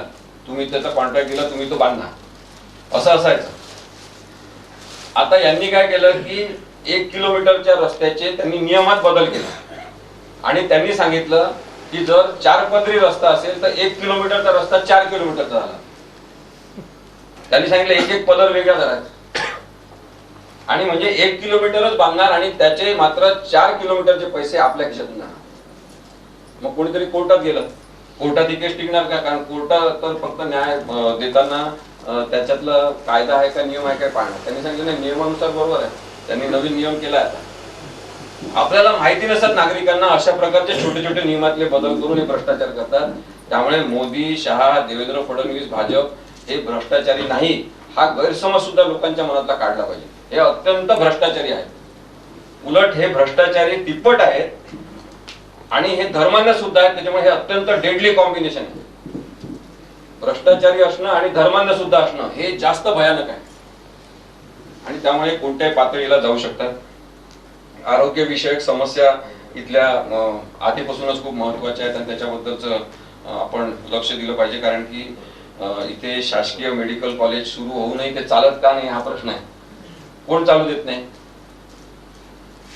तुम्ही त्याचा कॉन्ट्रॅक्ट दिला, तुम्ही तो बांधला, असं असायचं. आता यांनी काय केलं की 1 किलोमीटरच्या रस्त्याचे त्यांनी नियमात बदल केला आणि त्यांनी सांगितलं की जर 4 पदरी रस्ता असेल तर 1 किलोमीटरचा रस्ता 4 किलोमीटरचा झाला. त्यांनी सांगितलं एक पदर वेगळा करायचा आणि म्हणजे 1 किलोमीटरच बांधणार आणि त्याचे मात्र 4 किलोमीटरचे पैसे आपल्या खिशातून जाणार. मग कोणीतरी कोर्टात गेलं, कोर्टात केस टिकणार का? कारण कोर्टात तर फक्त न्याय देताना त्याच्यातलं कायदा आहे का नियम आहे काय पाहणार. त्यांनी सांगितलं नाही, नियमानुसार बरोबर आहे. त्यांनी नवीन नियम केला. आता आपल्याला माहिती नसतात नागरिकांना अशा प्रकारचे छोटे छोटे नियमातले बदल करून हे भ्रष्टाचार करतात. त्यामुळे मोदी, शहा, देवेंद्र फडणवीस, भाजप हे भ्रष्टाचारी नाही हा गैरसमज सुद्धा लोकांच्या मनातला काढला पाहिजे. हे अत्यंत भ्रष्टाचारी आहेत. उलट हे भ्रष्टाचारी तिप्पट आहेत आणि हे धर्मांना सुद्धा आहेत. त्याच्यामुळे हे अत्यंत डेडली कॉम्बिनेशन आहे. भ्रष्टाचारी असणं आणि धर्मांना सुद्धा असणं हे जास्त भयानक आहे आणि त्यामुळे कोणत्याही पातळीला जाऊ शकतात. आरोग्य विषयक समस्या इथल्या आधीपासूनच खूप महत्वाच्या आहेत आणि त्याच्याबद्दलच आपण लक्ष दिलं पाहिजे. कारण की इथे शासकीय मेडिकल कॉलेज सुरू होऊनही ते चालत का नाही हा प्रश्न आहे. कोण चालू देत नाही?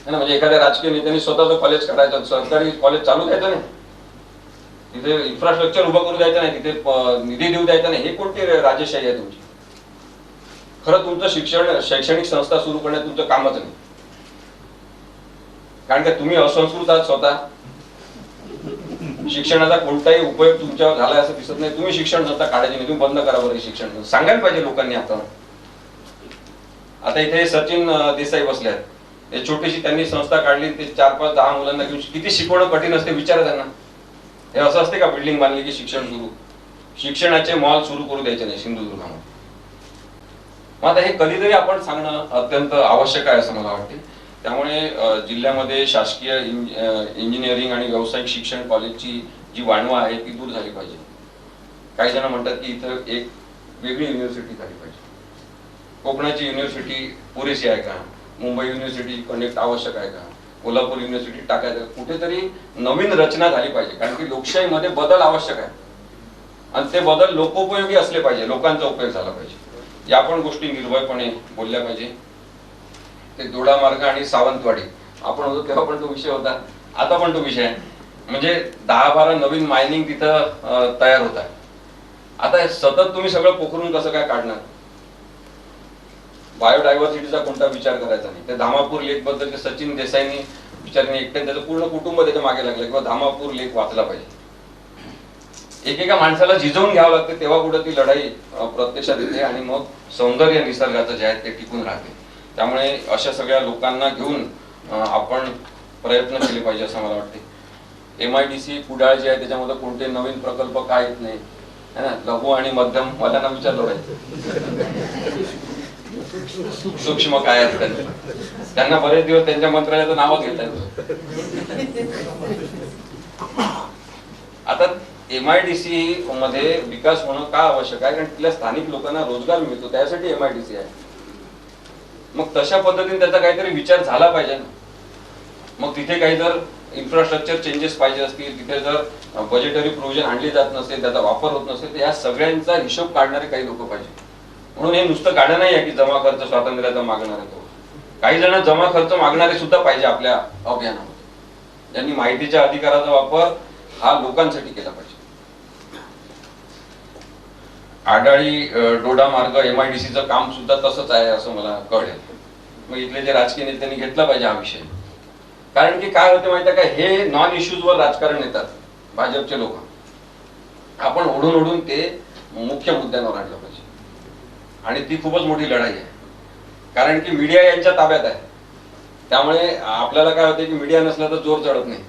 म्हणजे एखाद्या राजकीय नेत्यांनी स्वतःच कॉलेज काढायचं, सरकारी कॉलेज चालू द्यायचं नाही, तिथे इन्फ्रास्ट्रक्चर उभं करू द्यायचं नाही, तिथे निधी देऊ द्यायचा नाही. हे कोणती राजेशाही आहे तुमची? खरं तुमचं शैक्षणिक संस्था सुरू करण्यात तुमचं कामच नाही. कारण का तुम्ही असंस्कृत आहात स्वतः. शिक्षणाचा कोणताही उपयोग तुमच्यावर झालाय असं दिसत नाही. तुम्ही शिक्षण संस्था काढायची नाही, तुम्ही बंद करा बरं शिक्षण. सांगायला पाहिजे लोकांनी. आता इथे सचिन देसाई बसले आहेत, ते छोटीशी त्यांनी संस्था काढली, ते 4-5-10 मुलांना घेऊन किती शिकवणं कठीण असते विचारा त्यांना. हे असं असते का बिल्डिंग बांधली की शिक्षण सुरू, शिक्षणाचे मॉल सुरू करू द्यायचे नाही सिंधुदुर्गामध्ये. मग आता हे कधीतरी आपण सांगणं अत्यंत आवश्यक आहे असं मला वाटते. त्यामुळे जिल्ह्यामध्ये शासकीय इंजिनिअरिंग आणि व्यावसायिक शिक्षण कॉलेजची जी वाणवा आहे ती दूर झाली पाहिजे. काही जण म्हणतात की इथं एक वेगळी युनिव्हर्सिटी झाली पाहिजे. कोकणाची युनिव्हर्सिटी पुरेशी आहे का, मुंबई युनिव्हर्सिटी कनेक्ट आवश्यक आहे का, कोल्हापूर युनिव्हर्सिटी टाकायचं, कुठेतरी नवीन रचना झाली पाहिजे. कारण की लोकशाहीमध्ये बदल आवश्यक आहे आणि ते बदल लोकोपयोगी असले पाहिजे, लोकांचा उपयोग झाला पाहिजे. या पण गोष्टी निर्भयपणे बोलल्या पाहिजे. ते दोडामार्ग आणि सावंतवाडी आपण होतो तेव्हा पण तो विषय होता, आता पण तो विषय आहे. म्हणजे 10-12 नवीन मायनिंग तिथं तयार होत आहे. आता सतत तुम्ही सगळं पोखरून कसं काय काढणार? बायोडायव्हर्सिटीचा कोणता विचार करायचा नाही. ते धामापूर लेक बद्दल सचिन देसाईंनी विचारणे एकट्याने त्याचं पूर्ण कुटुंब त्याच्या मागे लागलं किंवा धामापूर लेक वाचला पाहिजे. एकेका माणसाला झिजवून घ्यावं लागते तेव्हा कुठं ती लढाई प्रत्यक्षात येते आणि मग सौंदर्य निसर्गाचं जे आहे ते टिकून राहते. त्यामुळे अशा सगळ्या लोकांना घेऊन आपण प्रयत्न केले पाहिजे असं मला वाटते. MIDC कुडाळ जे आहे त्याच्यामध्ये कोणते नवीन प्रकल्प काय येत नाही है ना. लघु आणि मध्यम वाल्यांना विचारलं सूक्ष्म काय असतं, त्यांना बरेच दिवस त्यांच्या मंत्रालयाचं नाव घेत आहेत. आता MIDC मध्ये विकास होणं का आवश्यक आहे? कारण तिथल्या स्थानिक लोकांना रोजगार मिळतो, त्यासाठी MIDC आहे. मग तशा पद्धतीने त्याचा काहीतरी विचार झाला पाहिजे ना. मग तिथे काही जर इन्फ्रास्ट्रक्चर चेंजेस पाहिजे असतील, तिथे जर बजेटरी प्रोव्हिजन आणली जात नसेल, त्याचा वापर होत नसेल, तर या सगळ्यांचा हिशोब काढणारे काही लोक पाहिजे. म्हणून हे नुसतं गाणं नाही आहे की जमा खर्च स्वातंत्र्याचा मागणार आहे तो. काही जण जमा खर्च मागणारे सुद्धा पाहिजे आपल्या अभियानामध्ये, ज्यांनी माहितीच्या अधिकाराचा वापर हा लोकांसाठी केला पाहिजे. आडाळी डोडा मार्ग MIDCचं काम सुद्धा तसंच आहे असं मला कळेल. मग इथले जे राजकीय नेत्यांनी घेतला पाहिजे हा विषय. कारण की काय होते माहिती आहे का, हे नॉन इश्यूज वर राजकारण येतात भाजपचे लोक. आपण ओढून ओढून ते मुख्य मुद्द्यांवर आणलं पाहिजे आणि ती खूपच मोठी लढाई आहे. कारण की मीडिया यांच्या ताब्यात आहे. त्यामुळे आपल्याला काय होते की मीडिया नसला तर जोर चढत नाही.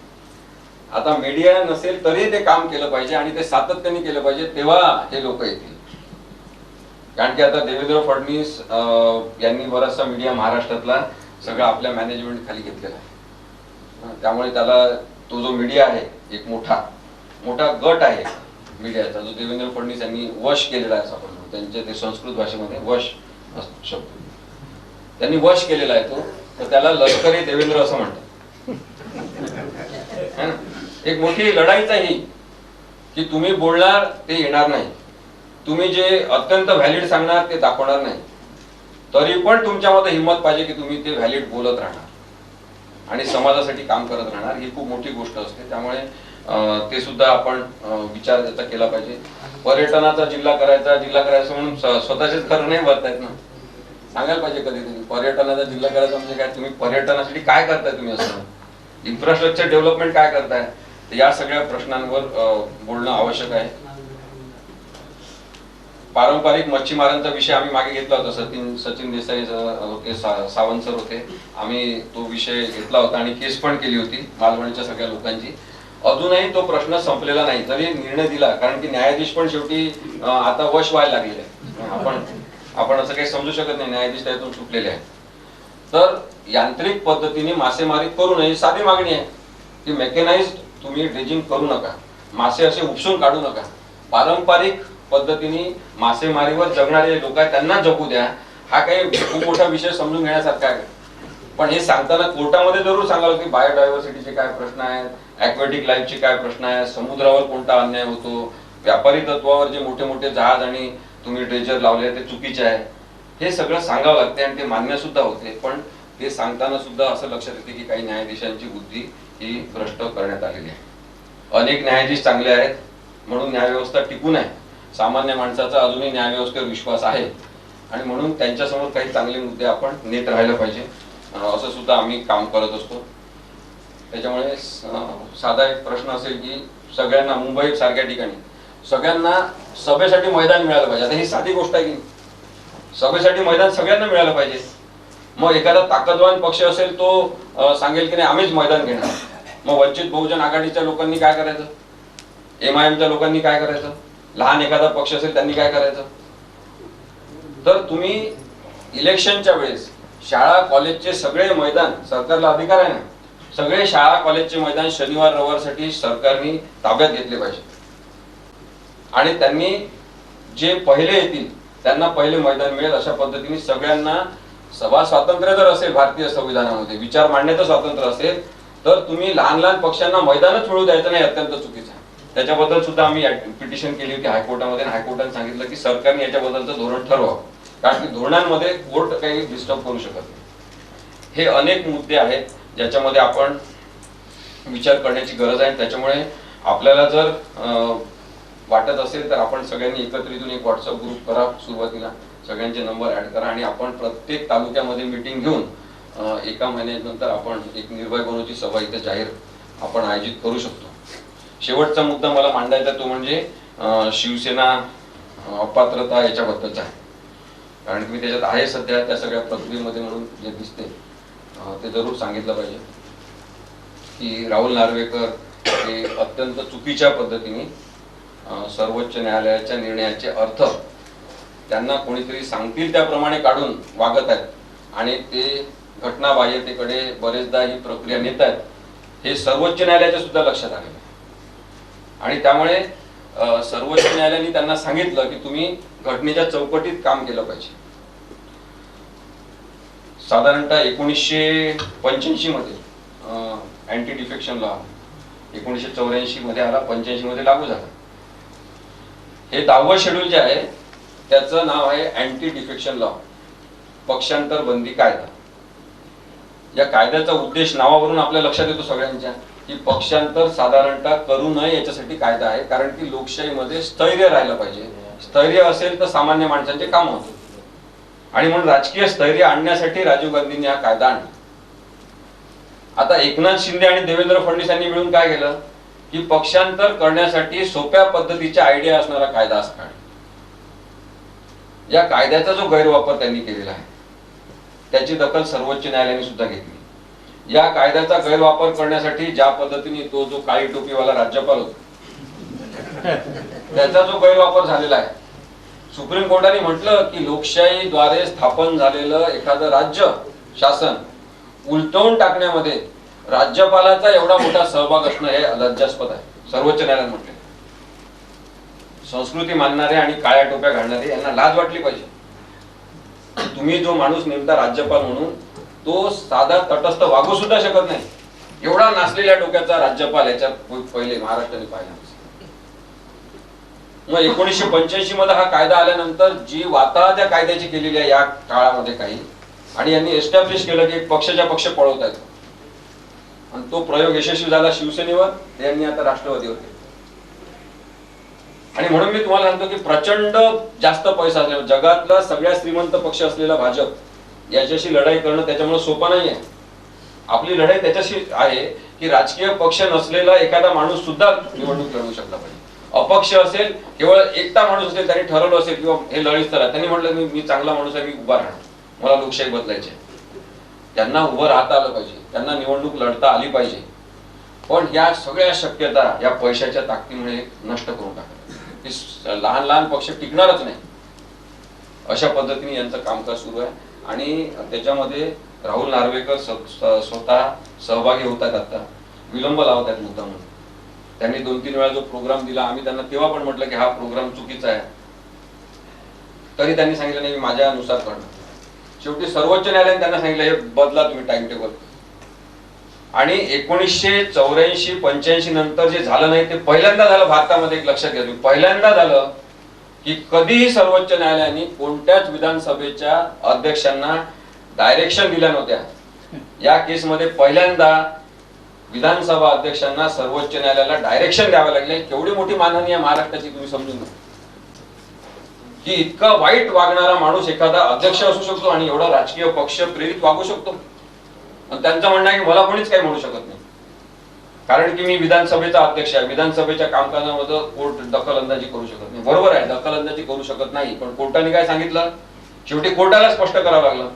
आता मीडिया नसेल तरी ते काम केलं पाहिजे आणि ते सातत्याने केलं पाहिजे, तेव्हा हे लोक येतील. कारण की आता देवेंद्र फडणवीस यांनी बराचसा मीडिया महाराष्ट्रातला सगळा आपल्या मॅनेजमेंट खाली घेतलेला आहे. त्यामुळे त्याला तो जो मीडिया आहे एक मोठा गट आहे मीडियाचा, जो देवेंद्र फडणवीस यांनी वश केलेला आहे असं आपण म्हणतो. त्यांच्या ते संस्कृत भाषेमध्ये वश शब्द त्यांनी वश केलेला आहे तो, तर त्याला लष्करी देवेंद्र असं म्हणतात. एक मोठी लढाईच आहे ही की तुम्ही बोलणार ते येणार नाही, तुम्ही जे अत्यंत व्हॅलिड सांगणार ते दाखवणार नाही, तरी पण तुमच्यामध्ये हिंमत पाहिजे की तुम्ही ते व्हॅलिड बोलत राहणार आणि समाजासाठी काम करत राहणार. ही खूप मोठी गोष्ट असते. त्यामुळे ते सुद्धा आपण विचार त्याचा केला पाहिजे. पर्यटनाचा जिल्हा करायचा म्हणून स्वतःचेच खरं नाही भरतायत ना. सांगायला पाहिजे कधीतरी पर्यटनाचा जिल्हा करायचा म्हणजे काय, तुम्ही पर्यटनासाठी काय करताय, तुम्ही असं इन्फ्रास्ट्रक्चर डेव्हलपमेंट काय करताय, या सगळ्या प्रश्नांवर बोलणं आवश्यक आहे. पारंपरिक मच्छीमारांचा विषय आम्ही मागे घेतला होता. सचिन देसाई होते, सावंत सर होते, आम्ही तो विषय घेतला होता आणि केस पण केली होती मालवणच्या सगळ्या लोकांची. अजूनही तो प्रश्न संपलेला नाही, तरी निर्णय दिला. कारण की न्यायाधीश पण शेवटी आता वश व्हायला लागलेले आहे. आपण असं काही समजू शकत नाही, न्यायाधीश त्यातून सुटलेले आहेत. तर यांत्रिक पद्धतीने मासेमारी करू नये, साधी मागणी आहे की मेकॅनाइज्ड तुम्ही ड्रेजिंग करू नका, मासे असे उपसून काढू नका. पारंपरिक पद्धतीने मासेमारीवर जगणारे लोक आहेत त्यांना जगू द्या. हा काही खूप मोठा विषय समजून घेण्यासारखा आहे. पण हे सांगताना कोर्टामध्ये जरूर सांगावं की बायोडायव्हर्सिटीचे काय प्रश्न आहेत, ॲक्वेटिक लाईफचे काय प्रश्न आहेत, समुद्रावर कोणता अन्याय होतो, व्यापारी तत्वावर जे मोठे मोठे जहाज आणि तुम्ही ड्रेजर लावले ते चुकीचे आहे, हे सगळं सांगावं लागते आणि ते मान्य सुद्धा होते. पण ते सांगताना सुद्धा असं लक्षात येते की काही न्यायाधीशांची बुद्धी ही भ्रष्ट करण्यात आलेली आहे. अनेक न्यायाधीश चांगले आहेत म्हणून न्यायव्यवस्था टिकून आहे. सामान्य माणसाचा अजूनही न्यायव्यवस्थेवर विश्वास आहे आणि म्हणून त्यांच्यासमोर काही चांगले मुद्दे आपण नेत राहायला पाहिजे, असं सुद्धा आम्ही काम करत असतो. त्याच्यामुळे साधा एक प्रश्न असेल की सगळ्यांना मुंबई सारख्या ठिकाणी सगळ्यांना सभेसाठी मैदान मिळालं पाहिजे. आता ही साधी गोष्ट आहे की सभेसाठी मैदान सगळ्यांना मिळालं पाहिजे. मग एखादा ताकदवान पक्ष असेल तो सांगेल की नाही आम्हीच मैदान घेणार, मग वंचित बहुजन आघाडीच्या लोकांनी काय करायचं? MIMच्या लोकांनी काय करायचं, लहान एखादा पक्ष असेल त्यांनी काय करायचं. तर तुम्ही इलेक्शनच्या वेळेस शाळा कॉलेजचे सगळे मैदान, सरकारला अधिकार आहे ना, सगळे शाळा कॉलेजचे मैदान शनिवार रविवारसाठी सरकारने ताब्यात घेतले पाहिजे. आणि त्यांनी जे पहिले येतील त्यांना पहिले मैदान मिळेल अशा पद्धतीने सगळ्यांना सभा स्वातंत्र्य जर असेल भारतीय संविधानामध्ये, विचार मांडण्याचं स्वातंत्र्य असेल, तर तुम्ही लहान लहान पक्षांना मैदानच मिळू द्यायचं नाही, अत्यंत चुकीचं आहे. त्याच्याबद्दल सुद्धा आम्ही पिटिशन केली होती हायकोर्टामध्ये. हायकोर्टाने सांगितलं की सरकारने याच्याबद्दलचं धोरण ठरवावं, कारण की धोरणांमध्ये कोर्ट काही डिस्टर्ब करू शकत नाही. हे अनेक मुद्दे आहेत ज्याच्यामध्ये आपण विचार करण्याची गरज आहे. त्याच्यामुळे आपल्याला जर वाटत असेल तर आपण सगळ्यांनी एकत्रितून एक व्हॉट्सअप ग्रुप करा, सुरुवातीला सगळ्यांचे नंबर ऍड करा आणि आपण प्रत्येक तालुक्यामध्ये मीटिंग घेऊन एका महिन्यानंतर आपण एक निर्भय बनवची सभा इथे जाहीर आपण आयोजित करू शकतो. शेवटचा मुद्दा मला मांडायचा तो म्हणजे शिवसेना अपात्रता याच्याबद्दलचा आहे. कारण मी त्याच्यात आहे सध्या त्या सगळ्या प्रक्रियेमध्ये, म्हणून जे दिसते ते जरूर सांगितलं पाहिजे की राहुल नार्वेकर हे अत्यंत चुकीच्या पद्धतीने सर्वोच्च न्यायालयाच्या निर्णयाचे अर्थ त्यांना कोणीतरी सांगतील त्याप्रमाणे काढून वागत आहेत आणि ते घटनाबाह्यतेकडे बरेचदा ही प्रक्रिया नेत आहेत. हे सर्वोच्च न्यायालयाच्या सुद्धा लक्षात आले आणि त्यामुळे सर्वोच्च न्यायालयाने त्यांना सांगितलं की तुम्ही घटनेच्या चौकटीत काम केलं पाहिजे. साधारणतः 1985 मध्ये अँटी डिफेक्शन लॉ 1984 मध्ये आला, 85 मध्ये लागू झाला. हे 10वं शेड्यूल जे आहे त्याचं नाव आहे अँटी डिफेक्शन लॉ, पक्षांतर बंदी कायदा. या कायद्याचा उद्देश नावावरून आपल्या लक्षात येतो सगळ्यांच्या की पक्षांतर साधारणतः करू नये याच्यासाठी कायदा आहे. कारण की लोकशाहीमध्ये स्थैर्य राहिलं पाहिजे. स्थैर्य असेल तर सामान्य माणसांचे काम होते आणि म्हणून राजकीय स्थैर्य आणण्यासाठी राजीव गांधींनी हा कायदा आणला. आता एकनाथ शिंदे आणि देवेंद्र फडणवीस यांनी मिळून काय केलं की पक्षांतर करण्यासाठी सोप्या पद्धतीच्या आयडिया असणारा कायदा असा काढला. या कायद्याचा जो गैरवापर त्यांनी केलेला आहे त्याची दखल सर्वोच्च न्यायालयाने सुद्धा घेतली. या कायद्याचा गैरवापर करण्यासाठी ज्या पद्धतीने तो जो काळी टोपीवाला राज्यपाल होता त्याचा जो गैरवापर झालेला आहे, सुप्रीम कोर्टाने म्हटलं की लोकशाहीद्वारे स्थापन झालेलं एखादं राज्य शासन उलटवून टाकण्यामध्ये राज्यपालाचा एवढा मोठा सहभाग असणं हे लज्जास्पद आहे. सर्वोच्च न्यायालयाने म्हटले संस्कृती मानणारे आणि काळ्या टोप्या घालणारे यांना लाज वाटली पाहिजे. तुम्ही जो माणूस नेमता राज्यपाल म्हणून तो साधा तटस्थ वागू सुद्धा शकत नाही. एवढा नाचलेल्या डोक्याचा राज्यपाल याच्यात पहिले महाराष्ट्राने पाहिला. मग 1985 मध्ये हा कायदा आल्यानंतर जी वाताहत त्या कायद्याची केलेली आहे या काळामध्ये काही, आणि यांनी एस्टॅब्लिश केलं की पक्षाच्या पक्ष पळवता येतो आणि तो प्रयोग यशस्वी झाला शिवसेनेवर, यांनी आता राष्ट्रवादीवर केला. आणि म्हणून मी तुम्हाला सांगतो की प्रचंड जास्त पैसा असलेला जगातला सगळ्यात श्रीमंत पक्ष असलेला भाजप याच्याशी लढाई करणं त्याच्यामुळे सोपं नाही आहे. आपली लढाई त्याच्याशी आहे की राजकीय पक्ष नसलेला एखादा माणूस सुद्धा निवडणूक लढवू शकला पाहिजे. अपक्ष असेल, केवळ एकटा माणूस असेल, त्यांनी ठरवलं असेल किंवा हे लढीत तर त्यांनी म्हटलं मी चांगला माणूस आहे, मी उभा राहणार, मला लोकशाही बदलायची आहे. त्यांना उभं राहता आलं पाहिजे, त्यांना निवडणूक लढता आली पाहिजे. पण या सगळ्या शक्यता या पैशाच्या ताकदीमुळे नष्ट करून टाकतात. लहान लहान पक्ष टिकणारच नाही अशा पद्धतीने यांचं कामकाज सुरू आहे. आणि त्याच्यामध्ये राहुल नार्वेकर स्वतः सहभागी होतात. आता विलंब लावत आहेत मुद्दा म्हणून. त्यांनी 2-3 वेळा जो प्रोग्राम दिला, आम्ही त्यांना तेव्हा पण म्हटलं की हा प्रोग्राम चुकीचा आहे, तरी त्यांनी सांगितलं नाही मी माझ्यानुसार करणार. शेवटी सर्वोच्च न्यायालयाने त्यांना सांगितलं हे बदला तुम्ही टाइम टेबल. आणि 1984-85 नंतर जे झालं नाही ते पहिल्यांदा झालं भारतामध्ये. एक लक्षात घ्या, पहिल्यांदा झालं की कधीही सर्वोच्च न्यायालयाने कोणत्याच विधानसभेच्या अध्यक्षांना डायरेक्शन दिल्या नव्हत्या. या केसमध्ये पहिल्यांदा विधानसभा अध्यक्षांना सर्वोच्च न्यायालयाला डायरेक्शन द्यावे लागले. केवढी मोठी मानहानी आहे महाराष्ट्राची तुम्ही समजून घ्या की इतका वाईट वागणारा माणूस एखादा अध्यक्ष असू शकतो आणि एवढा राजकीय पक्ष प्रेरित वागू शकतो. आणि त्यांचं म्हणणं आहे की मला कोणीच काही म्हणू शकत नाही कारण की मी विधानसभेचा अध्यक्ष आहे, विधानसभेच्या कामकाजामध्ये कोर्ट दखलंदाजी करू शकत नाही. बरोबर आहे, दखलंदाजी करू शकत नाही, पण कोर्टाने काय सांगितलं, शेवटी कोर्टाला स्पष्ट करावं लागलं.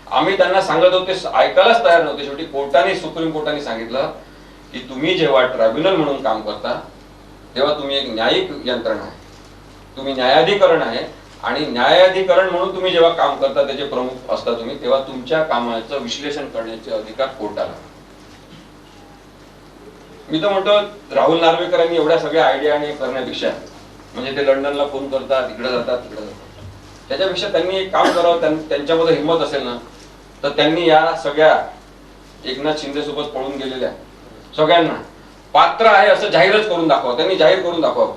आम्ही त्यांना सांगत होते, ऐकायलाच तयार नव्हते. शेवटी कोर्टाने, सुप्रीम कोर्टाने सांगितलं की तुम्ही जेव्हा ट्रायब्युनल म्हणून काम करता तेव्हा तुम्ही एक न्यायिक यंत्रणा आहे, तुम्ही न्यायाधिकरण आहे, आणि न्यायाधिकरण म्हणून तुम्ही जेव्हा काम करता, त्याचे प्रमुख असता तुम्ही, तेव्हा तुमच्या कामाचं विश्लेषण करण्याचे अधिकार कोर्टाला. मी तर म्हणतो राहुल नार्वेकरांनी एवढ्या सगळ्या आयडिया आणि करण्यापेक्षा, म्हणजे ते लंडनला फोन करतात, तिकडे जातात, त्याच्यापेक्षा त्यांनी एक काम करावं. त्यांच्यामध्ये हिंमत असेल ना, तर त्यांनी या सगळ्या एकनाथ शिंदे सोबत पळून गेलेल्या सगळ्यांना पात्र आहे असं जाहीरच करून दाखवा. त्यांनी जाहीर करून दाखवावं.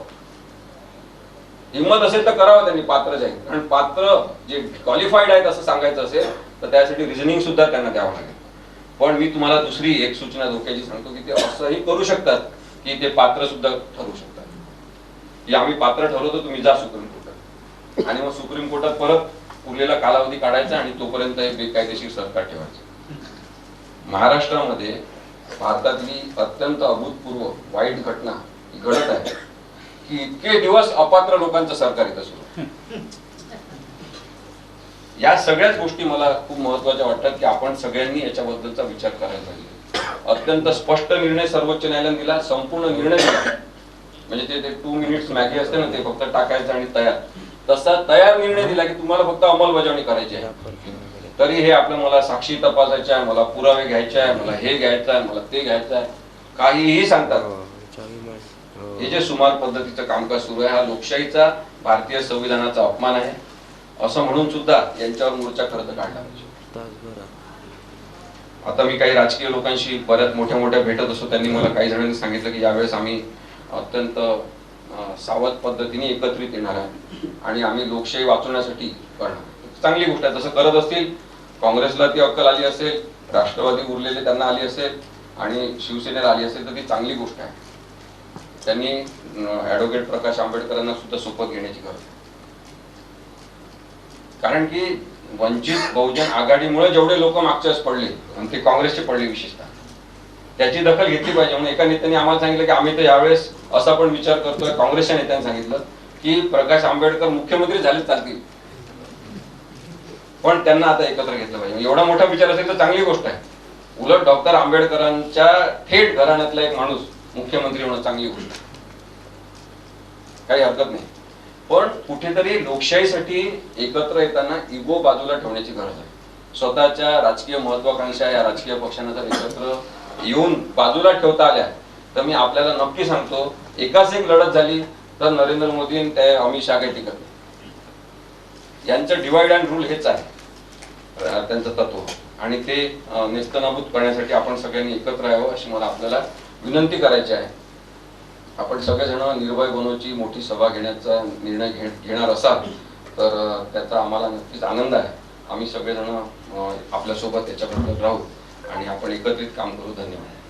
हिंमत असेल तर करावं त्यांनी पात्र जाहीर. कारण पात्र जे क्वालिफाईड आहेत असं सांगायचं असेल तर त्यासाठी रिझनिंग सुद्धा त्यांना द्यावं लागेल. पण मी तुम्हाला दुसरी एक सूचना धोक्याची सांगतो की ते असंही करू शकतात की ते पात्र सुद्धा ठरू शकतात, की आम्ही पात्र ठरवतो, तुम्ही जा सुप्रीम कोर्टात, आणि मग सुप्रीम कोर्टात परत उरलेला कालावधी काढायचा आणि तोपर्यंत हे बेकायदेशीर सरकार ठेवायचं. महाराष्ट्रामध्ये भारतातली अत्यंत अभूतपूर्व वाईट घटना घडत आहे की इतके दिवस अपात्र लोकांचं सरकार इथं सुरू. या सगळ्याच गोष्टी मला खूप महत्वाच्या वाटतात की आपण सगळ्यांनी याच्याबद्दलचा विचार करायला पाहिजे. अत्यंत स्पष्ट निर्णय सर्वोच्च न्यायालयाने दिला, संपूर्ण निर्णय दिला. म्हणजे ते 2 मिनिट्स मॅगी असते ना, ते फक्त टाकायचं आणि तयार, तसा तयार निर्णय दिला की तुम्हाला फक्त अंमलबजावणी करायची आहे. तरी हे आपलं मला साक्षी तपासायच्या आहे, मला पुरावे घ्यायचे आहे, मला हे घ्यायचं आहे, मला ते घ्यायचं आहे, काहीही सांगतात. हे जे सुमार पद्धतीचं कामकाज सुरू आहे, हा लोकशाहीचा, भारतीय संविधानाचा अपमान आहे असं म्हणून सुद्धा यांच्यावर मोर्चा खरं तर काढला पाहिजे. आता मी काही राजकीय लोकांशी बऱ्याच मोठ्या भेटत असतो. त्यांनी मला काही जणांनी सांगितलं की यावेळेस आम्ही अत्यंत सावध पद्धतीने एकत्रित येणार आहे आणि आम्ही लोकशाही वाचवण्यासाठी करणार. चांगली गोष्ट आहे. तसं करत असतील, काँग्रेसला ती अक्कल आली असेल, राष्ट्रवादी उरलेले त्यांना आली असेल आणि शिवसेनेला आली असेल तर ती चांगली गोष्ट आहे. त्यांनी ऍडव्होकेट प्रकाश आंबेडकरांना सुद्धा सोबत घेण्याची गरज आहे. कारण की वंचित बहुजन आघाडीमुळे जेवढे लोक मागच्या वेळेस पडले आणि ते काँग्रेसचे पडले विशेषतः, त्याची दखल घेतली पाहिजे. म्हणून एका नेत्याने आम्हाला सांगितलं की आम्ही तर यावेळेस असा पण विचार करतोय, काँग्रेसच्या नेत्यांनी सांगितलं की प्रकाश आंबेडकर मुख्यमंत्री झाले चालतील, पण त्यांना आता एकत्र घेतलं पाहिजे. एवढा मोठा विचार असेल तर चांगली गोष्ट आहे. उलट डॉक्टर आंबेडकरांच्या थेट घराण्यातला एक माणूस मुख्यमंत्री होणं चांगली गोष्ट आहे, काही हरकत नाही. पण कुठेतरी लोकशाहीसाठी एकत्र येताना इगो बाजूला ठेवण्याची गरज आहे. स्वतःच्या राजकीय महत्वाकांक्षा या राजकीय पक्षांना जर एकत्र येऊन बाजूला ठेवता आल्या तर मी आपल्याला नक्की सांगतो, एकाच एक लढत झाली तर नरेंद्र मोदी आणि ते अमित शहा काही टिकत नाही. यांचं डिवाइड अँड रूल हेच आहे त्यांचं तत्व, आणि ते नेस्तनाबूत करण्यासाठी आपण सगळ्यांनी एकत्र यावं अशी मला आपल्याला विनंती करायची आहे. आपण सगळेजण निर्भय बनवची मोठी सभा घेण्याचा निर्णय घेणार असाल तर त्याचा आम्हाला नक्कीच आनंद आहे. आम्ही सगळेजण आपल्यासोबत याच्याबद्दल राहू आणि आपण एकत्रित काम करू. धन्यवाद.